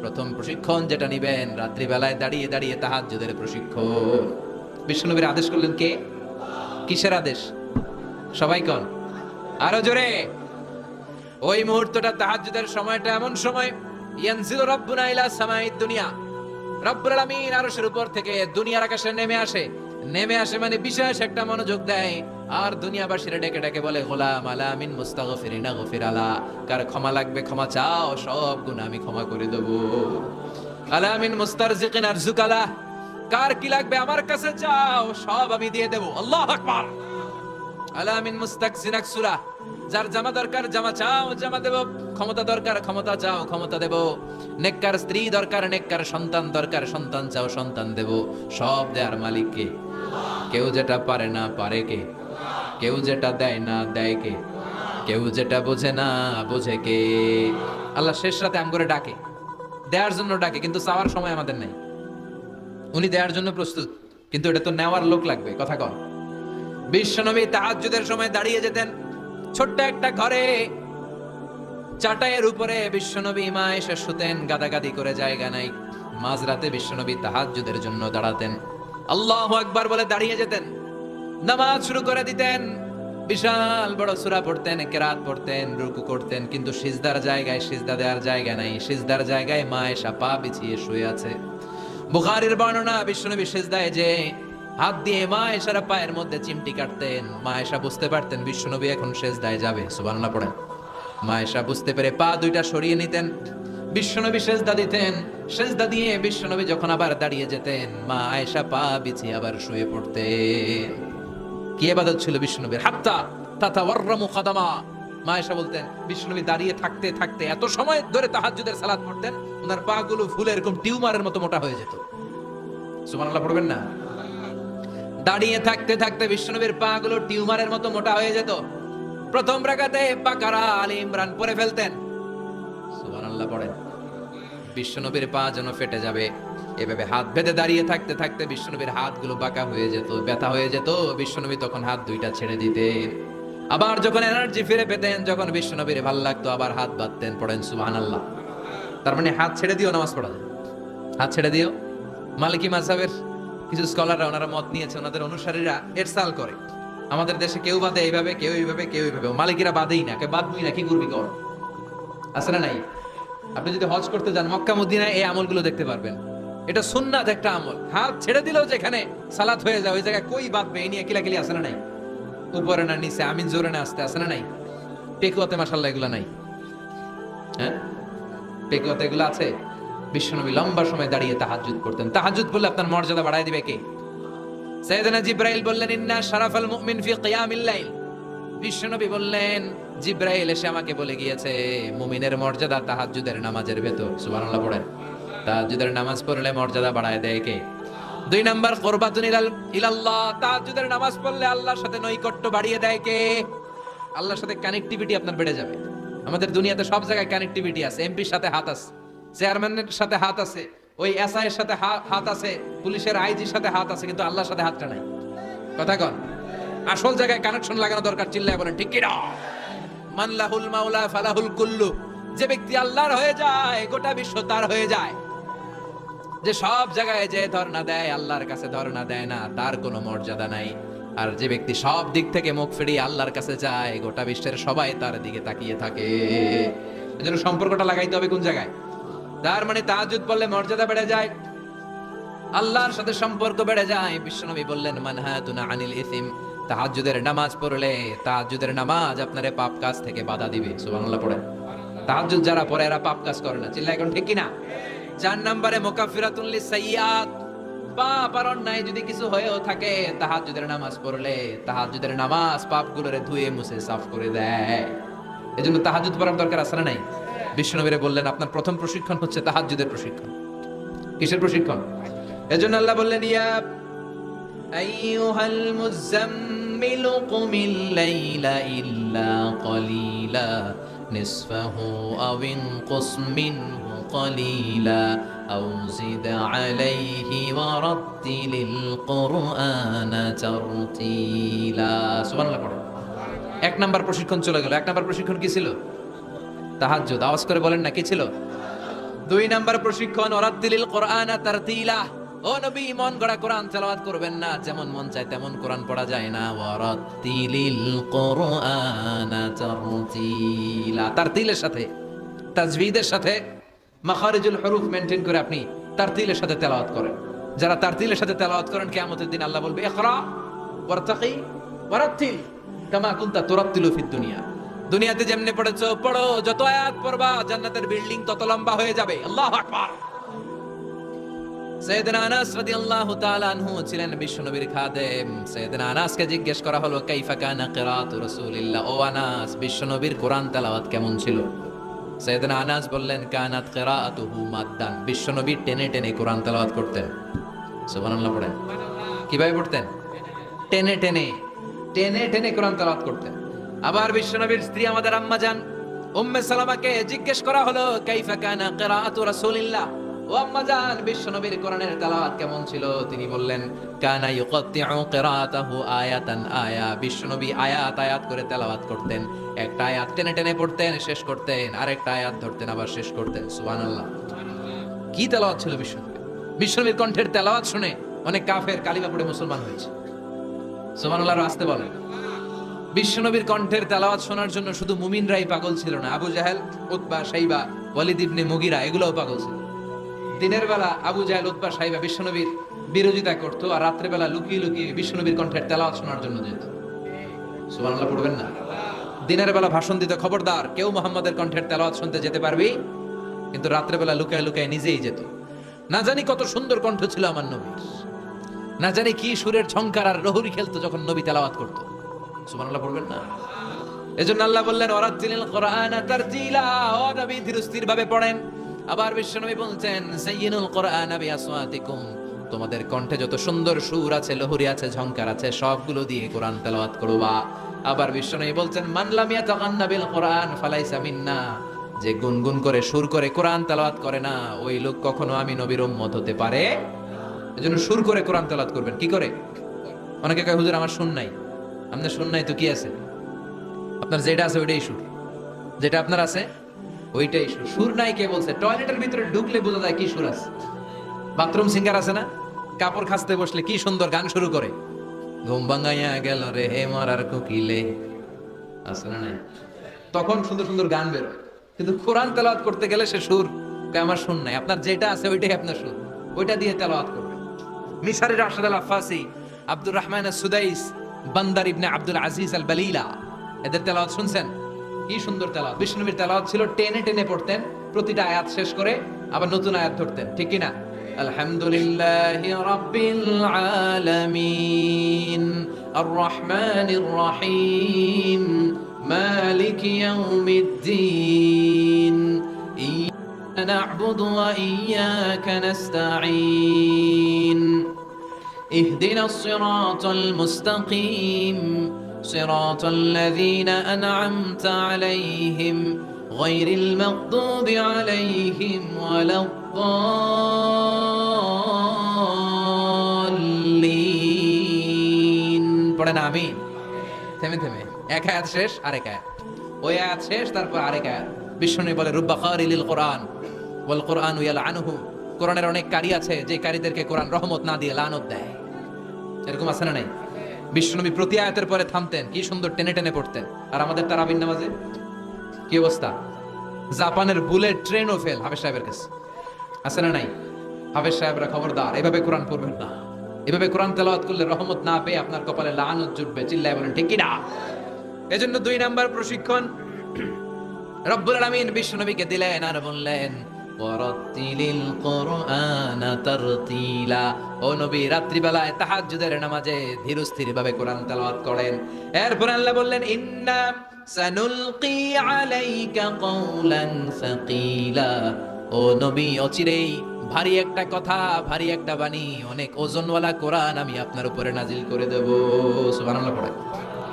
প্রথম প্রশিক্ষণ যেটা নিবেন, রাত্রিবেলায় দাঁড়িয়ে দাঁড়িয়ে তাহাজ্জুদের প্রশিক্ষণ। বিশ্বনবীর আদেশ করলেন কে? কিসের আদেশ? সবাই কোন, আরো জোরে। ওই মুহূর্তটা তাহাজ্জুদের সময়টা এমন সময়, ইয়ানজিলু রাব্বুনা ইলা সামাইদ দুনিয়া, রব্বুল আলামিন আরশের উপর থেকে দুনিয়ার আকাশে নেমে আসে মানে বিশেষ একটা মনোযোগ দেয়, আর দুনিয়াবাসীরা ডেকে ডেকে বলে, গোলাম আলা মিন মুস্তাগফিরিনা গফির আলা, কার ক্ষমা লাগবে ক্ষমা চাও, সব গুনাহ আমি ক্ষমা করে দেব। আলা মিন মুস্তারজিকিন আরজুক আলা, কার কি লাগবে আমার কাছে চাও, সব আমি দিয়ে দেব। আল্লাহু আকবার। আলা মিন মুস্তাকসিন আকসুরা, যার জামা দরকার জামা চাও, জামা দেব। ক্ষমতা দরকার ক্ষমতা চাও, ক্ষমতা দেব। নেককার স্ত্রী দরকার, নেককার সন্তান দরকার, সন্তান চাও, সন্তান দেব। সব দেয়ার মালিক কে? কেউ যেটা পারে না পারে কে? কেউ যেটা দেয় না দেয় কে? কেউ যেটা বোঝে না বোঝে কে? আল্লাহ শেষ রাতে আম করে ডাকে, দেওয়ার জন্য ডাকে, কিন্তু চাওয়ার সময় আমাদের নাই। উনি দেওয়ার জন্য প্রস্তুত, কিন্তু এটা তো নেওয়ার লোক লাগবে। কথা কন। বিশ্বনবী তাহাজ্জুদের সময় দাঁড়িয়ে যেতেন ছোট্ট একটা ঘরে, চাটাইয়ের উপরে বিশ্বনবী মা এসে শুতেন, গাদাগাদি করে জায়গা নাই। মাঝরাতে বিশ্বনবী তাহাজ্জুদের জন্য দাঁড়াতেন, আল্লাহু আকবার বলে দাঁড়িয়ে যেতেন, নামাজ শুরু করে দিতেন। বিশাল বড় সূরা পড়তেন, কেরাত পড়তেন, রুকু করতেন, কিন্তু সিজদার জায়গায় সিজদা দেওয়ার জায়গা নাই। সিজদার জায়গায় মা এসা পা বিছিয়ে শুয়ে আছে। বুখারীর বর্ণনা, বিশ্বনবী সিজদায় যে হাত দিয়ে মা এসার পায়ের মধ্যে চিমটি কাটতেন। মা এসা বুঝতে পারতেন বিশ্বনবী এখন সিজদায় যাবে, সুবহানাল্লাহ পড়েন। মা এসা বুঝতে পেরে পা দুইটা সরিয়ে নিতেন, বিশ্বনবী সিজদা দিতেন। সিজদা দিয়ে বিশ্বনবী যখন আবার দাঁড়িয়ে যেতেন, মা আয়েশা পা বিছিয়ে আবার শুয়ে পড়তেন। কি ইবাদত ছিল বিশ্বনবীর! হাত্তা তাতাওয়াররামু খাদামা। মা আয়েশা বলতেন বিশ্বনবী দাঁড়িয়ে থাকতে থাকতে এত সময় ধরে তাহাজ্জুদের সালাত পড়তেন, ওনার পা গুলো ফুলে এরকম টিউমারের মতো মোটা হয়ে যেত। সুবহানাল্লাহ পড়বেন না? দাঁড়িয়ে থাকতে থাকতে বিশ্বনবীর পা গুলো টিউমারের মতো মোটা হয়ে যেত। প্রথম রাকাতে বাকারা আলী ইমরান পড়ে ফেলতেন, সুবহানাল্লাহ পড়েন। বিশ্বনবীর পা যেন ফেটে যাবে, এভাবে হাত বেঁধে দাঁড়িয়ে থাকতে থাকতে বিশ্বনবীর হাতগুলো বাঁকা হয়ে যেত, ব্যথা হয়ে যেত। বিশ্বনবী তখন হাত দুইটা ছেড়ে দিতেন। আবার যখন এনার্জি ফিরে পেতেন, যখন বিশ্বনবীর ভালো লাগতো, আবার হাত বাঁধতেন। পড়েন সুবহানাল্লাহ। তার মানে হাত ছেড়ে দিও নামাজ পড়া যায়, হাত ছেড়ে দিও। মালিকি মাযহাবের কিছু স্কলাররা ওনারা মত নিয়েছে, ওনাদের অনুসারীরা এরসাল করে। আমাদের দেশে কেউ বাদে এইভাবে, কেউ এইভাবে, কেউ এইভাবে। মালিকিরা বাদেই না, কে বাদবি না, কি করবি কর, আছে না নাই? আপনি যদি হজ করতে যান মক্কা মদিনায়, এই আমলগুলো দেখতে পারবেন। এটা সুন্নাত একটা আমল। হাত ছেড়ে দিলেও যেখানে সালাত হয়ে যায়, ওই জায়গায় কই বাঁধবে এই নিয়ে কিলাকিলি আছে না নাই? উপরে না নিচে, আমিন জোরে না আসতে, আছে না নাই? পেকুয়াতে মাশাআল্লাহ এগুলো নাই। হ্যাঁ, পেকুয়াতে এগুলো আছে। বিশ্বনবী লম্বা সময় দাঁড়িয়ে তাহাজ্জুদ করতেন। তাহাজ্জুদ বললে আপনার মর্যাদা বাড়ায় দিবে কে? সাইয়েদনা জিবরাইল বললেন, ইন্না শারাফাল মুমিন ফি কিয়ামিল লাইল। বিশ্বনবী বললেন, জিবরাইল এসে আমাকে বলে গিয়েছে মুমিনের মর্যাদা তাহাজ্জুদের নামাজের ভেতর। সুবহানাল্লাহ পড়েন। তাহাজ্জুদের নামাজ পড়লে মর্যাদা বাড়ায় দেয় কে? 2 নাম্বার, কুরবাতুন ইলাল্লাহ। তাহাজ্জুদের নামাজ পড়লে আল্লাহর সাথে নৈকট্য বাড়িয়ে দেয় কে? আল্লাহর সাথে কানেক্টিভিটি আপনার বেড়ে যাবে। আমাদের দুনিয়াতে সব জায়গায় কানেক্টিভিটি আছে। এমপির সাথে হাত আছে, চেয়ারম্যানের সাথে হাত আছে, ওই এসআই এর সাথে হাত আছে, পুলিশের আইজির সাথে হাত আছে, কিন্তু আল্লাহর সাথে হাতটা নাই। কথা কন। আসল জায়গায় কানেকশন লাগানো দরকার। চিল্লায় বলেন ঠিক কি না? মান লাহুল মাওলা ফালাহুল কুল্লু। যে ব্যক্তি আল্লাহর হয়ে যায়, গোটা বিশ্ব তার হয়ে যায়। যে সব জায়গায় যে ধর্ণা দেয়, আল্লাহর কাছে ধর্ণা দেয় না, তার কোনো মর্যাদা নাই। আর যে ব্যক্তি সব দিক থেকে মুখ ফিরিয়ে আল্লাহর কাছে যায়, গোটা বিশ্বের সবাই তার দিকে তাকিয়ে থাকে। এজন্য সম্পর্কটা লাগাইতে হবে কোন জায়গায়? তার মানে তাহাজ্জুদ পড়লে মর্যাদা বেড়ে যায়, আল্লাহর সাথে সম্পর্ক বেড়ে যায়। বিশ্বনবী বললেন, মানহাতুনা আনিল ইসিম। তাহাজ্জুদের নামাজ পড়লে, তাহাজ্জুদের নামাজ আপনারে পাপ কাজ থেকে বাধা দিবে। সুবহানাল্লাহ পড়েন। তাহাজ্জুদ যারা পড়ে এরা পাপ কাজ করে না। চিল্লায় এখন ঠিক কি না? 4 নম্বরে মুকাফফিরাতুন লিসাইয়্যাত। পাপ আর অন্যায় যদি কিছু হয়েও থাকে, তাহাজ্জুদের নামাজ পড়লে তাহাজ্জুদের নামাজ পাপগুলোরে ধুয়ে মুছে সাফ করে দেয়। এজন্য তাহাজ্জুদ পড়ার দরকার আছে না নাই? বিশ্বনবীরে বললেন আপনার প্রথম প্রশিক্ষণ হচ্ছে তাহাজ্জুদের প্রশিক্ষণ। কিসের প্রশিক্ষণ? এজন্য আল্লাহ বললেন, ইয়া আইয়ুহাল মুযাম্মিলু কুমিল লাইলা ইল্লা ক্বালিলা নিসফাহু আও ইনকুস মিনহু ক্বালিলা আও জিদ আলাইহি ওয়া রাত্তিলিল কুরআনা তারতিলা। সুবহানাল্লাহ পড়ো। 1 নাম্বার প্রশিক্ষণ চলে গেল। 1 নাম্বার প্রশিক্ষণ কি ছিল? তাহাজ্জুদ। আওয়াজ করে বলেন না, কি ছিল? 2 নাম্বার প্রশিক্ষণ, ওয়ারাত্তিলিল কোরআনা তারতিলা। ও নবী, মন গড়া কোরআন তেলাওয়াত করবেন না, যেমন মন চায় তেমন কোরআন পড়া যায় না। ওয়ারাত্তিলিল কোরআনা তারতিলা, তারতিলের সাথে, তাজবিদের সাথে, মাখারিজুল হুরুফ মেইনটেইন করে আপনি তারতিলের সাথে তেলাওয়াত করেন। যারা তারতিলের সাথে তেলাওয়াত করেন, কিয়ামতের দিন আল্লাহ বলবে ইকরা ওয়ারতাকি ওয়ারাত্তিল কামা কুনতা তুরাত্তিলু ফিদ দুনিয়া। দুনিয়াতে যেমনে পড়েছো পড়ো, যত আয়াত পড়বা জান্নাতের বিল্ডিং তত লম্বা হয়ে যাবে। আল্লাহু আকবার। সাইয়েদনা আনাস রাদিয়াল্লাহু তাআলা আনহু ছিলেন বিশ্বনবীর খাদেম। সাইয়েদনা আনাসকে জিজ্ঞেস করা হলো, কাইফা কানা কিরাআতু রাসূলিল্লাহ, ও আনাস, বিশ্বনবীর কোরআন তেলাওয়াত কেমন ছিল? সাইয়েদনা আনাস বললেন, কানাত কিরাআতুহু মাদ্দান, বিশ্বনবী টেনে টেনে কোরআন তেলাওয়াত করতেন। সুবহানাল্লাহ পড়েন। কিভাবে পড়তেন? টেনে টেনে, টেনে টেনে কোরআন তেলাওয়াত করতেন। আবার বিশ্বনবীর স্ত্রী আমাদের আম্মা জান উম্মে সালামাকে জিজ্ঞেস করা হলো, কাইফা কানা কিরাআতু রাসূলিল্লাহ, ও আম্মা জান, বিশ্বনবীর কোরআনের তেলাওয়াত কেমন ছিল? তিনি বললেন, কানা ইউকাত্তিউ কিরাআতাহু আয়াতান আয়া, বিশ্বনবী আয়াত আয়াত করে তেলাওয়াত করতেন। একটা আয়াত টেনে টেনে পড়তেন, শেষ করতেন, আরেকটা আয়াত ধরতেন, আবার শেষ করতেন। সুবহানাল্লাহ। কি তেলাওয়াত ছিল বিশ্বনবীর! বিশ্বনবীর কণ্ঠের তেলাওয়াত শুনে অনেক কাফের কালিমা পড়ে মুসলমান হয়েছে। সুবহানাল্লাহ, আসতে বলেন। বিশ্বনবীর কণ্ঠের তেলাওয়াত শোনার জন্য শুধু মুমিনরাই পাগল ছিল না, আবু জাহেল, উতবা, শাইবা, ওয়ালিদ ইবনে মুগিরা এগুলোও পাগল ছিল। দিনের বেলা আবু জাহেল, উতবা, শাইবা বিশ্বনবীর বিরোধিতা করত, আর রাত্রে বেলা লুকিয়ে লুকিয়ে বিশ্বনবীর কণ্ঠের তেলাওয়াত শোনার জন্য যেত। সুবহানাল্লাহ পড়বেন না? দিনের বেলা ভাষণ দিতে, খবরদার কেউ মুহাম্মাদের কণ্ঠের তেলাওয়াত শুনতে যেতে পারবি, কিন্তু রাত্রে বেলা লুকায় লুকায় নিজেই যেত। না জানি কত সুন্দর কণ্ঠ ছিল আমার নবীর, না জানি কি সুরের ঝংকার আর রহুরি খেলতো যখন নবী তেলাওয়াত করতো। সুবহানাল্লাহ পড়বেন না? এজন্য আল্লাহ বললেন, ওয়ারাত্তিলিল কোরআনা তারতিলা, ও নবী ধীর স্থির ভাবে পড়েন। আবার বিশ্বনবী বলছেন, যায়্যিনুল কোরআনা বিআসওয়াতিকুম, তোমাদের কণ্ঠে যত সুন্দর সুর আছে, লহরি আছে, ঝংকার আছে, সবগুলো দিয়ে কোরআন তেলাওয়াত করবা। আবার বিশ্বনবী বলছেন, মান লাম ইয়াতাগান্না বিল কোরআন ফালাইসা মিন্না, যে গুনগুন করে সুর করে কোরআন তেলাওয়াত করে না, ওই লোক কখনো আমি নবীর উম্মত হতে পারে। এজন্য সুর করে কোরআন তেলাওয়াত করবেন। কি করে? অনেকে কয়, হুজুর আমার সুর নাই। আপনার সুর নাই তো কি আছে? আপনার যেটা আছে ওইটাই সুর, যেটা আপনার আছে ওইটাই সুর। সুর নাই কে বলছে? টয়লেটের ভিতরে ঢুকলে বোঝা যায় কি সুর আছে। বাথরুম সিঙ্গার আছে না, কাপড় খাসতে বসলে কি সুন্দর গান শুরু করে, ঘুম ভাঙাইয়া গেল রে হে মরার কোকিলে, আছে না? নাই? তখন সুন্দর সুন্দর গান বের হয়। কিন্তু কোরআন তেলাওয়াত করতে গেলে সে সুর কয় আমার সুর নাই। আপনার যেটা আছে ওইটাই আপনার সুর, ওইটা দিয়ে তেলাওয়াত করবেন। মিশরি রাশেদ আল আফাসি, আব্দুর রহমান আস-সুদাইস, বান্দার ইবনে আব্দুল আজিজ আল বালিলা, এদের তেলাওয়াত শুনছেন? কি সুন্দর তেলাওয়াত! বিষ্ণুবীর তেলাওয়াত ছিল টেনে টেনে পড়তেন, প্রতিটা আয়াত শেষ করে আবার নতুন আয়াত ধরতেন। ঠিক কি না? আলহামদুলিল্লাহি রাব্বিল আলামিন আর রহমানির রহিম মালিকি ইয়াউমিদ্দিন ইয়্যাকা না'বুদু ওয়া ইয়্যাকা নাস্তাঈন اهدنا الصراط المستقيم صراط الذين أنعمت عليهم غير المغضوب عليهم ولا الضالين পড়েন আমিন। থেমে থেমে এক আয়াত শেষ আরেক আয়াত, ওই আয়াত শেষ তারপর আরেক আয়াত। বিষ্ণু বলে, রুব্বা কারিলিল কোরআন ওয়াল কোরআনু ইয়ালআনুহু, কোরআনের অনেক কারি আছে যে কারীদেরকে কোরআন রহমত না দিয়ে লানত দেয়। এরকম আছে না নাই? বিশ্বনবী প্রতি আয়াতের পরে থামতেন, কি সুন্দর টেনে টেনে পড়তেন। আর আমাদের তারাবির নামাজে কি অবস্থা? জাপানের বুলেট ট্রেনও ফেল হাফেজ সাহেবের কাছে, আছে না নাই? হাফেজ সাহেবরা খবরদার, এভাবে কোরআন পড়বেন না। এভাবে কোরআন তেলাওয়াত করলে রহমত না পেয়ে আপনার কপালে লানত জুটবে। চিল্লায় বলেন ঠিক কি না? এজন্য 2 নাম্বার প্রশিক্ষণ রব্বুল আলামিন বিশ্বনবীকে দিলেন আর বললেন, ওয়ারাত্তিলিল কোরআনা তারতিলা, ও নবী রাত্রিবেলায় তাহাজ্জুদের নামাজে ধীর স্থির ভাবে কোরআন তেলাওয়াত করেন। এরপর আল্লাহ বললেন, ইন্না সানুলকি আলাইকা কওলান সাকিলা, ও নবী অচিরেই ভারী একটা কথা, ভারী একটা বাণী, অনেক ওজনওয়ালা কোরআন আমি আপনার উপরে নাজিল করে দেব। সুবহানাল্লাহ পড়ে।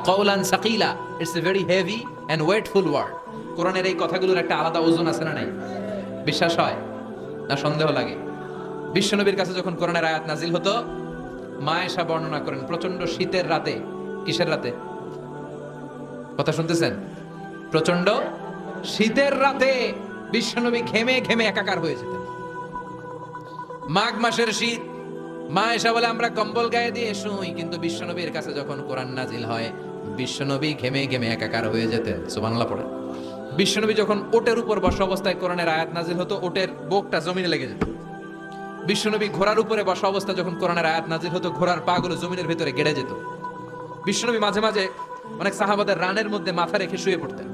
কওলান সাকিলা, it's a very heavy and weightful word. কোরআনের এই কথাগুলোর একটা আলাদা ওজন আছে না নাই? বিশ্বাস হয় না সন্দেহ লাগে? বিশ্বনবীর কাছে যখন কোরআনের আয়াত নাজিল হতো, মা আয়েশা বর্ণনা করেন, প্রচন্ড শীতের রাতে, কিসের রাতে কথা শুনতেছেন? প্রচন্ড শীতের রাতে বিশ্বনবী ঘেমে ঘেমে একাকার হয়ে যেতেন। মাঘ মাসের শীত, মা এসা বলে আমরা কম্বল গায়ে দিয়ে শুই, কিন্তু বিশ্বনবীর কাছে যখন কোরআন নাজিল হয় বিশ্বনবী ঘেমে ঘেমে একাকার হয়ে যেতেন। সুবহানাল্লাহ পড়েন। বিশ্বনবী যখন ওটের উপর বসা অবস্থায় কোরআনের আয়াত নাজিল হতো, ওটের বুকটা জমিনে লেগে যেত। বিশ্বনবী ঘোড়ার উপরে বসা অবস্থায় যখন কোরআনের আয়াত নাজিল হতো, ঘোড়ার পা গুলো জমিনের ভিতরে গেড়ে যেত। বিশ্বনবী মাঝে মাঝে অনেক সাহাবাদের রানের মধ্যে মাথা রেখে শুয়ে পড়তেন।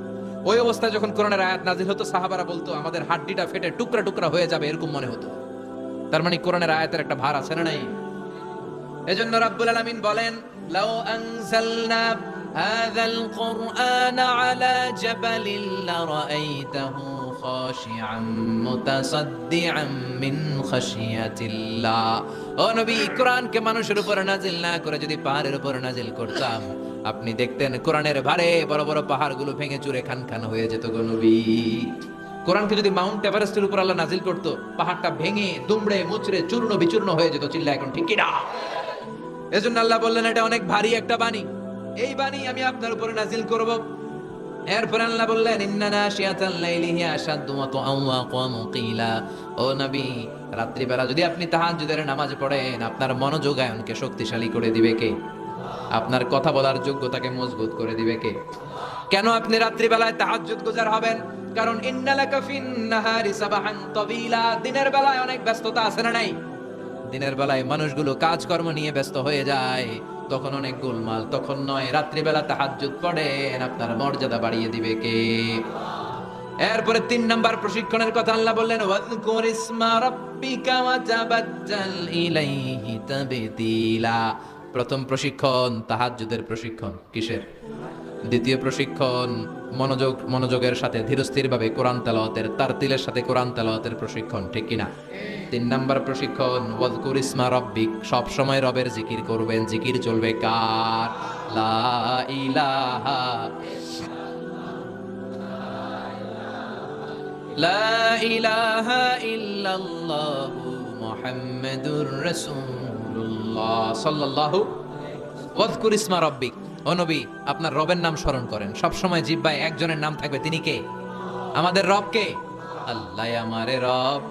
ওই অবস্থায় যখন কোরআনের আয়াত নাজিল হতো, সাহাবারা বলতো আমাদের হাড্ডিটা ফেটে টুকরা টুকরা হয়ে যাবে, এরকম মনে হতো। তার মানে কোরআনের আয়াতের একটা ভার আছে না নাই? এজন্য রাব্বুল আলামিন বলেন, লাউ আনজালনা হাযাল কুরআনা আলা জাবালিন লারাআইতাহু খাশিআন মুতাসাদ্দিআন মিন খাশিয়াতিল্লাহ। ও নবী, কোরআনকে মানুষের উপর নাজিল না করে যদি পাহাড়ের উপর নাজিল করতাম, আপনি দেখতেন কোরআনের ভারে বড় বড় পাহাড়গুলো ভেঙে চুরে খান খান হয়ে যেত গো নবী। কোরআনকে যদি মাউন্ট এভারেস্টের উপর আল্লাহ নাজিল করতো, পাহাড়টা ভেঙে দুমড়ে মুচড়ে চূর্ণ বিচূর্ণ হয়ে যেত। চিল্লা এখন ঠিক কি না? এজন্য আল্লাহ বললেন এটা অনেক ভারী একটা বাণী, এই বাণী আমি আপনার উপরে নাজিল করব। এরপর আল্লাহ বললেন, ইন্না নাশিয়াতাল লাইলি হিয়া আশাদ্দু ওয়াতআন ওয়া আকওয়ামু কিলা। ও নবী, রাত্রিবেলা যদি আপনি তাহাজ্জুদের নামাজ পড়েন, আপনার মনোযোগায়নকে শক্তিশালী করে দিবে কে? আপনার কথা বলার যোগ্যতাকে মজবুত করে দিবে কে? কেন আপনি রাত্রিবেলায় তাহাজ্জুদ গুজার হবেন? কারণ ইন্নালাকা ফিন নাহারি সাবাহান তাবিলা। দিনের বেলায় অনেক ব্যস্ততা আছে না নাই? দিনের বেলায় মানুষগুলো কাজকর্ম নিয়ে ব্যস্ত হয়ে যায়, তখন অনেক গোলমাল। তখন নয়, রাত্রিবেলা তাহাজ্জুদ পড়েন, আপনার মর্যাদা বাড়িয়ে দিবে কে? এরপরে 3 নাম্বার প্রশিক্ষণের কথা আল্লাহ বললেন, ওয়াযকুর ইসমা রাব্বিকা ওয়া তাবাজ্জাল ইলাইহি তাবদীলা। প্রথম প্রশিক্ষণ তাহাজ্জুদের প্রশিক্ষণ। কিসের? দ্বিতীয় প্রশিক্ষণ মনোযোগের সাথে ধীরস্থিরভাবে কোরআন তেলাওয়াতের, তারতিলের সাথে কোরআন তেলাওয়াতের প্রশিক্ষণ, ঠিক কিনা? 3 নাম্বার প্রশিক্ষণ ওয়াযকুর ইসমা রাব্বিক, সব সময় রবের জিকির করবেন। জিকির চলবে কার? লা ইলাহা লা ইলাহা ইল্লাল্লাহু মুহাম্মাদুর রাসূলুল্লাহ সাল্লাল্লাহু। ওয়াযকুর ইসমা রাব্বিক, ও নবী আপনার রবের নাম স্মরণ করেন। সব সময় জিহ্বায় একজনের নাম থাকবে, তিনি কে? আমাদের রব কে? আল্লাহ আমারে রব,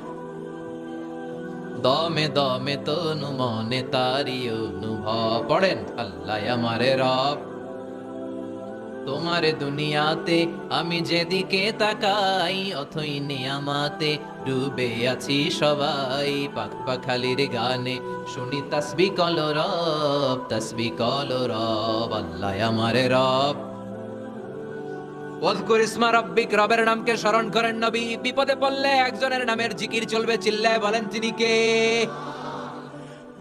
দমে দমে তনু মনে তারি অনুভব। পড়েন, আল্লাহ আমারে রব, তোমারে দুনিয়াতে আমি যেদিকে তাকাই, অথই নিয়ামাতে ডুবে আছি সবাই। পাখ পাখালির গানে শুনি তাসবিহ কল রব, তাসবিহ কল রব, আল্লাহ আমারে রব। ওয়াযকুর ইসমা রাব্বিক, রবের নামকে স্মরণ করেন নবী। বিপদে পড়লে একজনের নামের জিকির চলবে, চিল্লায় বলেন তিনি কে?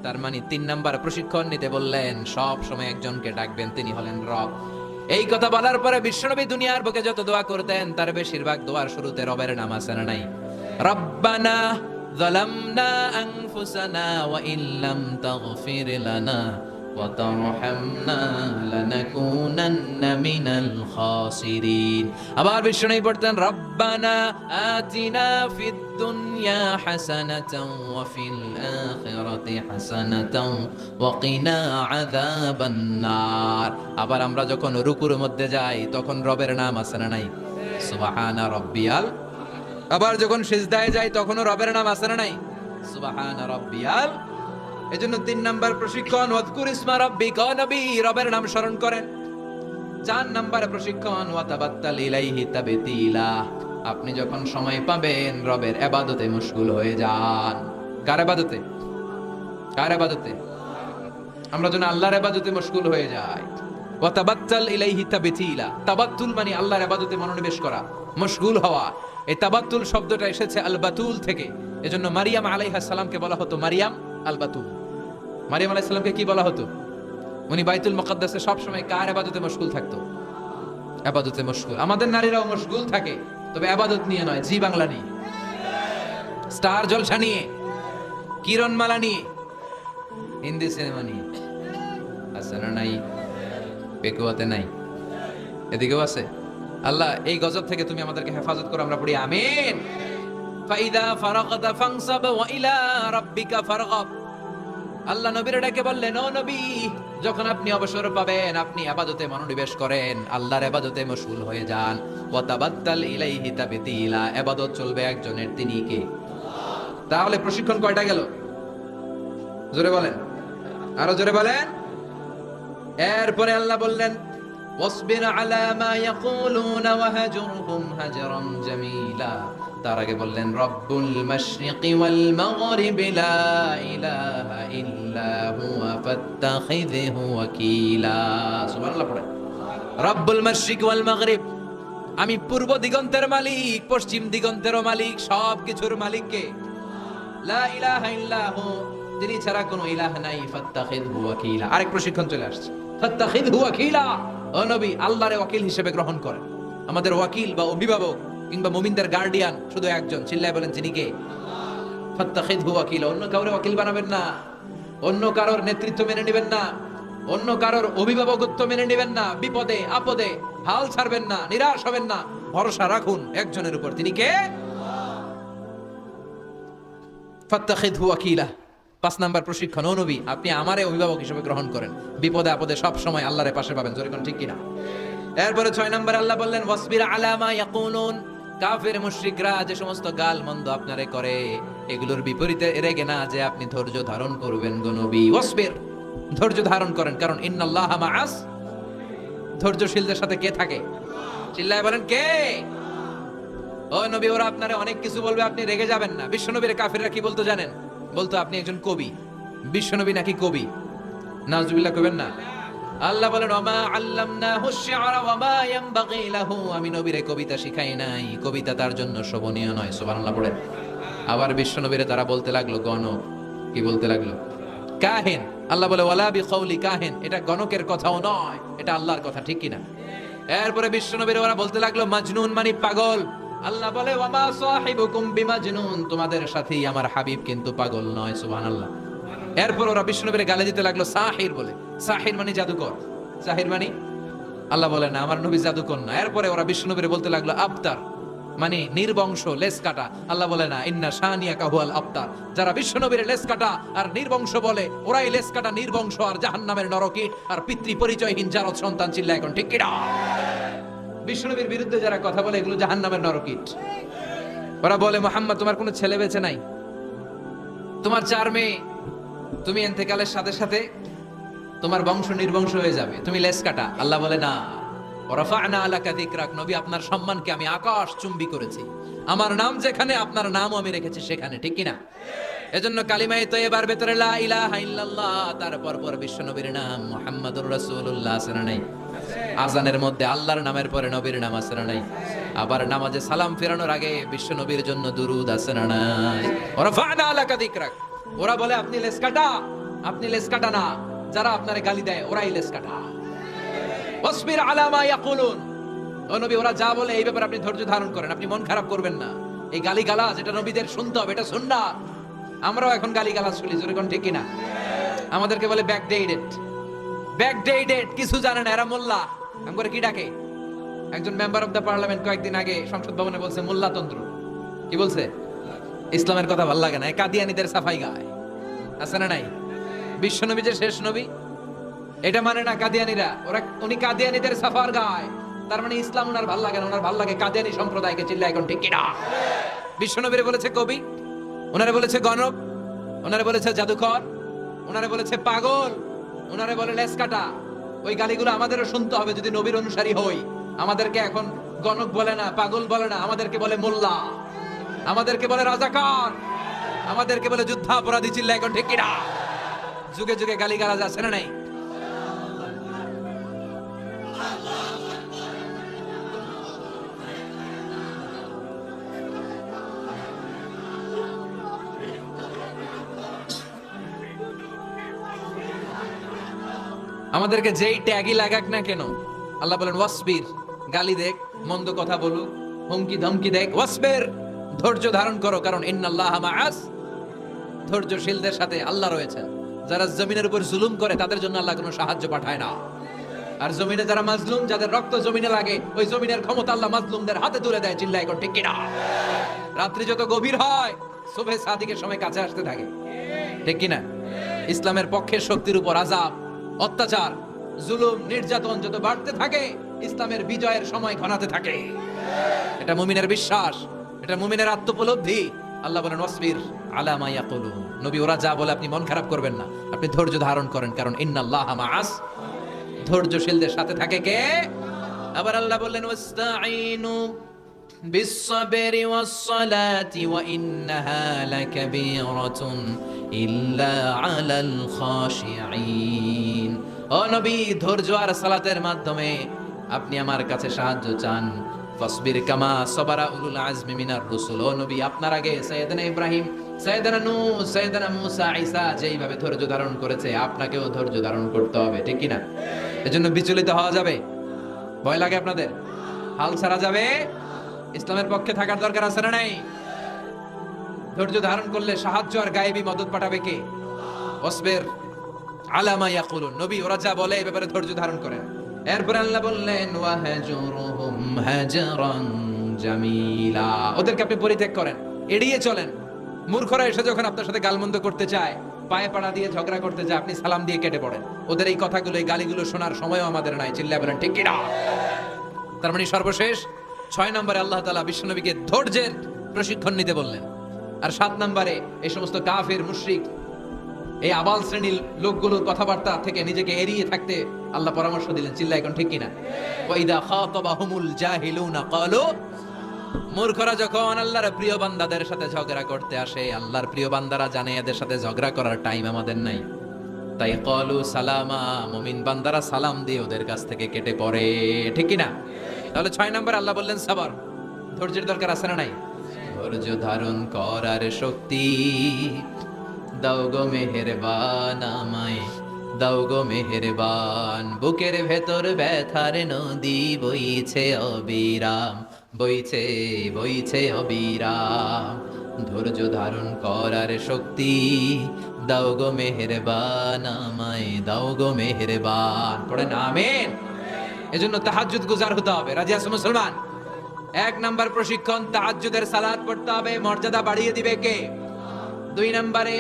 তার মানে 3 নাম্বার প্রশিক্ষণ নিতে বললেন, সব সময় একজনকে ডাকবেন, তিনি হলেন রব। এই কথা বলার পরে বিশ্বনবী দুনিয়ার বুকে যত দোয়া করতেন, তার বেশিরভাগ দোয়ার শুরুতে রবের নাম আছে না নাই? রব্বানা যালামনা আনফুসানা ওয়া ইল্লাম তাগফির লানা ওয়া তারহামনা লানাকুনান্না মিনাল খাসিরিন। আবার বিশ্বনবী পড়তেন, রব্বানা আতিনা ফিদ দুনিয়া হাসানাতাও ওয়া ফিল আখিরাতি হাসানাতাও ওয়া কিনা আযাবান নার। আবার আমরা যখন রুকুর মধ্যে যাই, তখন রবের নাম আছে না নাই? সুবহানা রাব্বিয়াল। আবার যখন সিজদায় যাই, তখনও রবের নাম আছে না নাই? সুবহানা রাব্বিয়াল। এজন্য 3 নাম্বার প্রশিক্ষণ ওয়াযকুর ইসমা রাব্বিক, ও নবী রবের নাম স্মরণ করেন। 4 নাম্বার প্রশিক্ষণ ওয়া তাবাত্তাল ইলাইহি তাবতীলা, আপনি যখন সময় পাবেন রবের ইবাদতে মশগুল হয়ে যান। কার ইবাদতে? কার ইবাদতে? আমরা যেন আল্লাহর ইবাদতে মশগুল হয়ে যাই। ওয়া তাবাত্তাল ইলাইহি তাবতীলা, তাবাত্তুল মানে আল্লাহর ইবাদতে মনোনিবেশ করা, মশগুল হওয়া। এই তাবাত্তুল শব্দটা এসেছে আল বাতুল থেকে। এজন্য মারিয়াম আলাইহিস সালামকে বলা হতো মারিয়াম আল বাতুল। মারিয়াম আলাইহিস সালামকে কি বলা হতো? উনি বাইতুল মুকাদ্দাসে সব সময় কার ইবাদতে মশগুল থাকতো? ইবাদতে মশগুল। আমাদের নারীরাও মশগুল থাকে, তবে ইবাদত নিয়ে নয়, জি বাংলা নিয়ে, স্টার জলসা নিয়ে, কিরণমালা নিয়ে, হিন্দি সিনেমা নিয়ে। আছে না নাই? পেকুয়াতে নাই, এদিকেও আছে। আল্লাহ এই গজব থেকে তুমি আমাদেরকে হেফাজত করো, আমরা পড়ি আমিন। ফাইদা ফারাগতা ফানসাব ওয়া ইলা রাব্বিকা ফারগাব। আল্লাহ নবীর ডেকে বললেন, ও নবী, যখন আপনি অবসর পাবেন আপনি ইবাদতে মনোনিবেশ করেন, আল্লাহর ইবাদতে মশগুল হয়ে যান। ওয়া তাবাত্তাল ইলাইহি তাবতিলা, ইবাদত চলবে একজনের, তিনি কে? তাহলে প্রশিক্ষণ কয়টা গেল? জোরে বলেন, আরো জোরে বলেন। এরপরে আল্লাহ বললেন, ওয়াসবির আলা মা ইয়াকুলুনা ওয়াহজুরহুম হাজরান জামিলা। তার আগে বললেন, রব্বুল মাশরিকি ওয়াল মাগরিবি লা ইলাহা ইল্লা হুয়া ফাত্তাখিযহু ওয়াকিলা। সুবহানাল্লাহ পড়ে। রব্বুল মাশরিকি ওয়াল মাগরিব, আমি পূর্ব দিগন্তের মালিক, পশ্চিম দিগন্তেরও মালিক, সব কিছুর মালিক কে? লা ইলাহা ইল্লা হু, তিনি ছাড়া কোনো ইলাহ নাই। ফাত্তাখিযহু ওয়াকিলা। আরেক প্রশিক্ষণ চলে আসছে, ফাত্তাখিযহু ওয়াকিলা। ও নবী, আল্লাহরে ওয়াকিল হিসেবে গ্রহণ করেন। আমাদের ওয়াকিল বা অভিভাবক কিংবা মুমিনদের গার্ডিয়ান শুধু একজন, চিল্লায় বলেন তিনি কে? ফাত্তাখিযহু ওয়াকিলা। অন্য কাউরে ওয়াকিল বানাবেন না, অন্য কারোর নেতৃত্ব মেনে নেবেন না, অন্য কারোর অভিভাবকত্ব মেনে নেবেন না। বিপদে আপদে হাল ছাড়বেন না, নিরাশ হবেন না, ভরসা রাখুন একজনের উপর, তিনি কে? ফাত্তাখিযহু ওয়াকিলা। 5 নাম্বার প্রশিক্ষণ, ও নবী, আপনি আমারে অভিভাবক হিসেবে গ্রহণ করেন, বিপদে আপদে সব সময় আল্লাহর পাশে পাবেন। জোরে কোন ঠিক কিনা? এরপরে 6 নাম্বার আল্লাহ বললেন, ওয়াসবির আলা মা ইয়াকুলুন। কাফের মুশরিকরা যে সমস্ত গাল মন্দ আপনারে করে, এগুলোর বিপরীতে রেগে না যে আপনি ধৈর্য ধারণ করবেন গো নবী। ওয়াসবির, ধৈর্য ধারণ করেন, কারণ ইন্নাল্লাহা মাআস, ধৈর্যশীলদের সাথে কে থাকে? চিল্লায় বলেন কে? ও নবী, ওরা আপনারে অনেক কিছু বলবে, আপনি রেগে যাবেন না। বিশ্বনবীর কাফেররা কি বলতো জানেন? বলতো আপনি একজন কবি। বিশ্বনবী নাকি কবি? নাউজুবিল্লাহ কইবেন না। আল্লাহ বলেন, ওমা আল্লামনাহু শি'রা ওয়া মা ইয়ানবাগি লাহু, আমি নবীরে কবিতা শিখাই নাই, কবিতা তার জন্য শোভনীয় নয়। সুবহানাল্লাহ পড়েন। আবার বিশ্বনবীরে তারা বলতে লাগলো গণক। কি বলতে লাগলো? কাহিন। আল্লাহ বলে, ওয়ালা বিকাউলি কাহিন, এটা গণকের কথাও নয়, এটা আল্লাহর কথা, ঠিক কিনা? এরপরে বিশ্বনবীরে ওরা বলতে লাগলো মাজনুন, মানে পাগল। আল্লাহ বলে, ওয়ামা সাহিবুকুম বিমাজনুন, তোমাদের সাথেই আমার হাবিব কিন্তু পাগল নয়। সুবহানাল্লাহ। এরপর ওরা বিষ্ণুনবীরে গালি দিতে লাগলো সাহির বলে। সাহির মানে জাদুকর। সাহির মানে? আল্লাহ বলে না, আমার নবী জাদুকর না। এরপরে ওরা বিষ্ণুনবীরে বলতে লাগলো আবতার, মানে নির্বংশ, লেস কাটা। আল্লাহ বলে না, ইন্না শানিয়াকা হুয়াল আবতার। যারা বিষ্ণুনবীরে লেস কাটা আর নির্বংশ বলে, ওরাই লেস কাটা, নির্বংশ আর জাহান্নামের নরকীট আর পিতৃ পরিচয়হীন জারদ সন্তান। চিল্লা এখন ঠিক কিনা? বিষ্ণুনবীর বিরুদ্ধে যারা কথা বলে, এগুলো জাহান্নামের নরকীট। ওরা বলে, মুহাম্মদ তোমার কোনো ছেলে বেঁচে নাই, তোমার 4 মেয়ে, তুমি ইন্তেকালের সাথে সাথে তোমার বংশ নির্বংশ হয়ে যাবে, তুমি লেস কাটা। আল্লাহ বলে না, ওয়ারাফা'না আলাকা যিকরাক, নবী আপনার সম্মানকে আমি আকাশ চুম্বি করেছি, আমার নাম যেখানে আপনার নামও আমি রেখেছি সেখানে, ঠিক কিনা? এজন্য কালিমায়ে তয়্যিবার ভেতরে লা ইলাহা ইল্লাল্লাহ, তারপর পর বিশ্ব নবীর নাম মুহাম্মাদুর রাসূলুল্লাহ আছে না নাই? আজানের মধ্যে আল্লাহর নামের পরে নবীর নাম আছে না নাই? আবার নামাজে সালাম ফেরানোর আগে বিশ্ব নবীর জন্য দুরূদ আছে না নাই? ওয়ারাফা'না আলাকা যিকরাক। ওরা বলে আপনি লেস কাটা, আপনি লেস কাটা না, যারা আপনারে গালি দেয় ওরাই লেস কাটা। ওয়াসবির আলা মা ইয়াকুলুন, ও নবী ওরা যা বলে এই ব্যাপারে আপনি ধৈর্য ধারণ করেন, আপনি মন খারাপ করবেন না। এই গালিগালাজ এটা নবীদের শুনতে হবে, এটা সুন্নাত। আমরাও এখন গালিগালাজ শুনি, জোরে কোন ঠিক কিনা? আমাদেরকে বলে ব্যাকডেটেড, ব্যাকডেটেড, কিছু জানে না এরা মোল্লা। আমগরে কি ডাকে? একজন মেম্বার অফ দ্য পার্লামেন্ট কয়েকদিন আগে সংসদ ভবনে বলছে মোল্লাতন্ত্র। কি বলছে? ইসলামের কথা ভালো লাগে না, কাদিয়ানীদের সাফাই গায়, আছে না নাই? বিশ্ব নবী যে শেষ নবী, এটা মানে না কাদিয়ানীরা। উনি কাদিয়ানীদের সাফার গায়, তার মানে ইসলাম ওনার ভাল লাগে না, ওনার ভাল লাগে কাদিয়ানী সম্প্রদায়কে। চিল্লা এখন ঠিক কিনা? বিশ্ব নবীরে বলেছে কবি, ওনারে বলেছে গণক, ওনারে বলেছে জাদুকর, ওনারে বলেছে পাগল, ওনারে বলে লেস কাটা। ওই গালিগুলো আমাদেরও শুনতে হবে যদি নবীর অনুসারী হই। আমাদেরকে এখন গণক বলে না, পাগল বলে না, আমাদেরকে বলে মোল্লা, আমাদেরকে বলে রাজাকার, আমাদেরকে বলে যুদ্ধাপরাধী। চিল্লা এখন ঠিক কিনা? যুগে যুগে গালিগালাজ আছে না নাই? আমাদেরকে যেই ট্যাগই লাগাক না কেন, আল্লাহ বলেন ওয়াসবির, গালি দেখ, মন্দ কথা বলুক, হুমকি ধমকি দেখ, ওয়াসবির, ধৈর্য ধারণ করো, কারণ ইন্নাল্লাহা মাআস, ধৈর্যশীলদের সাথে আল্লাহ রয়েছেন। যারা জমিনের উপর জুলুম করে তাদের জন্য আল্লাহ কোনো সাহায্য পাঠায় না। আর জমিনে যারা মাজলুম, যাদের রক্ত জমিনে লাগে, ওই জমিনের ক্ষমতা আল্লাহ মাজলুমদের হাতে তুলে দেয়। চিল্লা এখন ঠিক কিনা? রাত্রি যত গভীর হয়, সুবহে সাদিকের সময় কাছে আসতে থাকে, ঠিক কিনা? ইসলামের পক্ষের শক্তির উপর আযাব, অত্যাচার, জুলুম, নির্যাতন যত বাড়তে থাকে, ইসলামের বিজয়ের সময় ঘনাতে থাকে। এটা মুমিনের বিশ্বাস, এটা মুমিনের আত্মোপলব্ধি। আল্লাহ বলেন ওয়াসবির আলা মা ইয়াকুলুন, নবী ওরা যা বলে আপনি মন খারাপ করবেন না, আপনি ধৈর্য ধারণ করেন, কারণ ইন্নাল্লাহা মাআস, ধৈর্যশীলদের সাথে থাকে কে? আবার আল্লাহ বললেন ওয়াস্তাঈনু বিস-সাবরি ওয়াস-সালাতি ওয়া ইন্নাহা লাকাবীরাতুন ইল্লা আলাল খাশিঈন। ও নবী, ধৈর্য আর সালাতের মাধ্যমে আপনি আমার কাছে সাহায্য চান। ফাসবির কামা সাবারা উলুল আজমি মিনার রাসূল। ও নবী, আপনার আগে সাইয়েদনা ইব্রাহিম, সাইয়েদনা নূহ, সাইয়েদনা মূসা, ঈসা যেইভাবে ধৈর্য ধারণ করেছে, আপনাকেও ধৈর্য ধারণ করতে হবে, ঠিক কি না? এজন্য বিচলিত হওয়া যাবে? ভয় লাগে আপনাদের? হাল ছাড়া যাবে? ইসলামের পক্ষে থাকার দরকার আছে না নাই? ধৈর্য ধারণ করলে সাহায্য আর গায়েবী মদত পাঠাবে কে? ওয়াসবির আলা মা ইয়াকুলুন, নবী ওরা যা বলে এই ব্যাপারে ধৈর্য ধারণ করেন। এরপর আল্লাহ বললেন ওয়াহজুরুহুম হাজরান জামিলা, ওদেরকে আপনি পরিত্যাগ করেন, এড়িয়ে চলেন। মূর্খরা এসে যখন আপনার সাথে গালমন্দ করতে চায়, পায়ে পাড়া দিয়ে ঝগড়া করতে চায়, আপনি সালাম দিয়ে কেটে পড়েন। ওদের এই কথাগুলো, এই গালিগুলো শোনার সময়ও আমাদের নাই। চিল্লায় বলেন ঠিক কি না? তার মানে সর্বশেষ 6 নম্বরে আল্লাহ তাআলা বিশ্বনবীকে ধৈর্যের প্রশিক্ষণ নিতে বললেন। আর 7 নম্বরে এই সমস্ত কাফির, মুশরিক, এই আবাল শ্রেণীর লোকগুলোর কথাবার্তা থেকে নিজেকে এড়িয়ে থাকতে আল্লাহ পরামর্শ দিলেন। চিল্লায় এখন ঠিক কিনা? ওয়াইদা খাতাবাহুমুল জাহিলুনা ক্বালু, মূর্খরা যখন আল্লাহর প্রিয় বান্দাদের সাথে ঝগড়া করতে আসে, আল্লাহর প্রিয় বান্দারা জানে এদের সাথে ঝগড়া করার টাইম আমাদের নাই, তাই ক্বালু সালামা, মুমিন বান্দারা সালাম দিয়ে ওদের কাছ থেকে কেটে পড়ে, ঠিক কিনা? তাহলে 6 নম্বর আল্লাহ বললেন সাবর, ধৈর্যের দরকার আছে না নাই? ধৈর্য ধারণ করার শক্তি দাও গো মেহেরবান আমায়, দাও গো মেহেরবান। বুকের ভেতর ব্যথার নদী বইছে অবিরাম, বইছে বইছে অবিরাম। ধৈর্য ধারণ করার শক্তি দাও গো মেহেরবান আমায়, দাও গো মেহেরবান। পড়েন আমিন। এজন্য তাহাজ্জুদ গুজার হতে হবে। রাজি আছো মুসলমান? 1 নাম্বার প্রশিক্ষণ, তাহাজ্জুদের সালাত পড়তে হবে। মর্যাদা বাড়িয়ে দিবে কে? 2 নম্বরে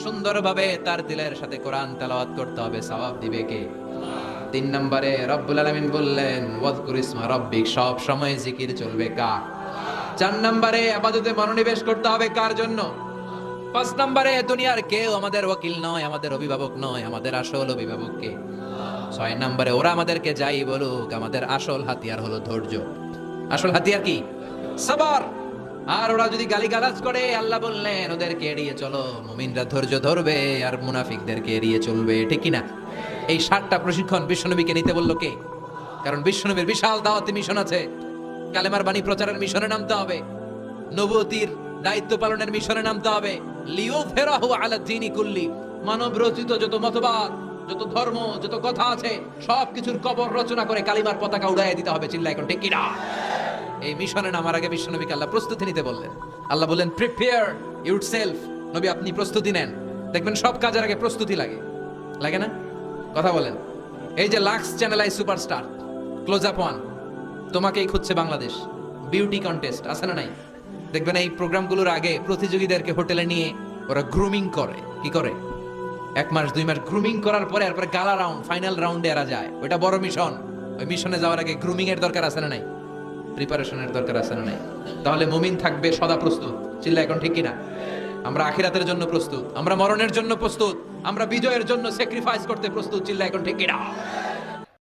সুন্দরভাবে তার দিলের সাথে কোরআন তেলাওয়াত করতে হবে, সওয়াব দিবে কে? 3 নম্বরে রব্বুল আলামিন বললেন ওয়াজকুর ইসমা রাব্বিক, সব সময় জিকির চলবে কার? 4 নম্বরে ইবাদতে মনোনিবেশ করতে হবে কার জন্য? 5 নম্বরে দুনিয়ার কেউ আমাদের ওয়াকিল নয়, আমাদের অভিভাবক নয়, আমাদের আসল অভিভাবক কে? 6 নম্বরে ওরা আমাদেরকে যাই বলুক, আমাদের আসল হাতিয়ার হলো ধৈর্য। আসল হাতিয়ার কি? সবর। আর ওরা যদি গালিগালাজ করে, আল্লাহ বললেন ওদেরকে এড়িয়ে চলো। মুমিনরা ধৈর্য ধরবে আর মুনাফিকদেরকে এড়িয়ে চলবে, ঠিক কি না? এই 7টা প্রশিক্ষণ বিশ্বনবীকে নিতে বলল কে? কারণ বিশ্বনবীর বিশাল দাওয়াতি মিশন আছে। কালেমার বাণী প্রচারের মিশনে নামতে হবে, নবুয়তির দায়িত্ব পালনের মিশনে নামতে হবে। লিইউযহিরাহু আলা দ্বীনি কুল্লি, মানব রচিত যত মতবাদ, যত ধর্ম, যত কথা আছে, সবকিছুর কবর রচনা করে কালিমার পতাকা উড়াইয়া দিতে হবে। চিল্লায় এখন ঠিক কি না? এই মিশনে নামার আগে বিশ্বনবীকে আল্লাহ প্রস্তুতি নিতে বললেন। আল্লাহ বললেন প্রিপেয়ার ইউরসেলফ। নবী আপনি প্রস্তুতি নেন। দেখবেন সব কাজের আগে প্রস্তুতি লাগে, লাগে না? কথা বলেন। এই যে Lux channel I superstar, close up one, তোমাকেই খুঁজছে বাংলাদেশ, বিউটি কন্টেস্ট আছে না নাই? দেখবেন এই প্রোগ্রামগুলোর আগে প্রতিযোগীদেরকে হোটেলে নিয়ে ওরা গ্রুমিং করে। কি করে? 1 মাস 2 মাস গ্রুমিং করার পরে এরপরে গালা রাউন্ড, ফাইনাল রাউন্ডে এরা যায়। ওইটা বড় মিশন। ওই মিশনে যাওয়ার আগে গ্রুমিং এর দরকার আছে না নাই? প্রিপারেশনের দরকার আছে না নাই? তাহলে মুমিন থাকবে সদা প্রস্তুত। চিল্লা এখন ঠিক কিনা? আমরা আখিরাতের জন্য প্রস্তুত, আমরা মরণের জন্য প্রস্তুত, আমরা বিজয়ের জন্য স্যাক্রিফাইস করতে প্রস্তুত। চিল্লা এখন ঠিক কিনা?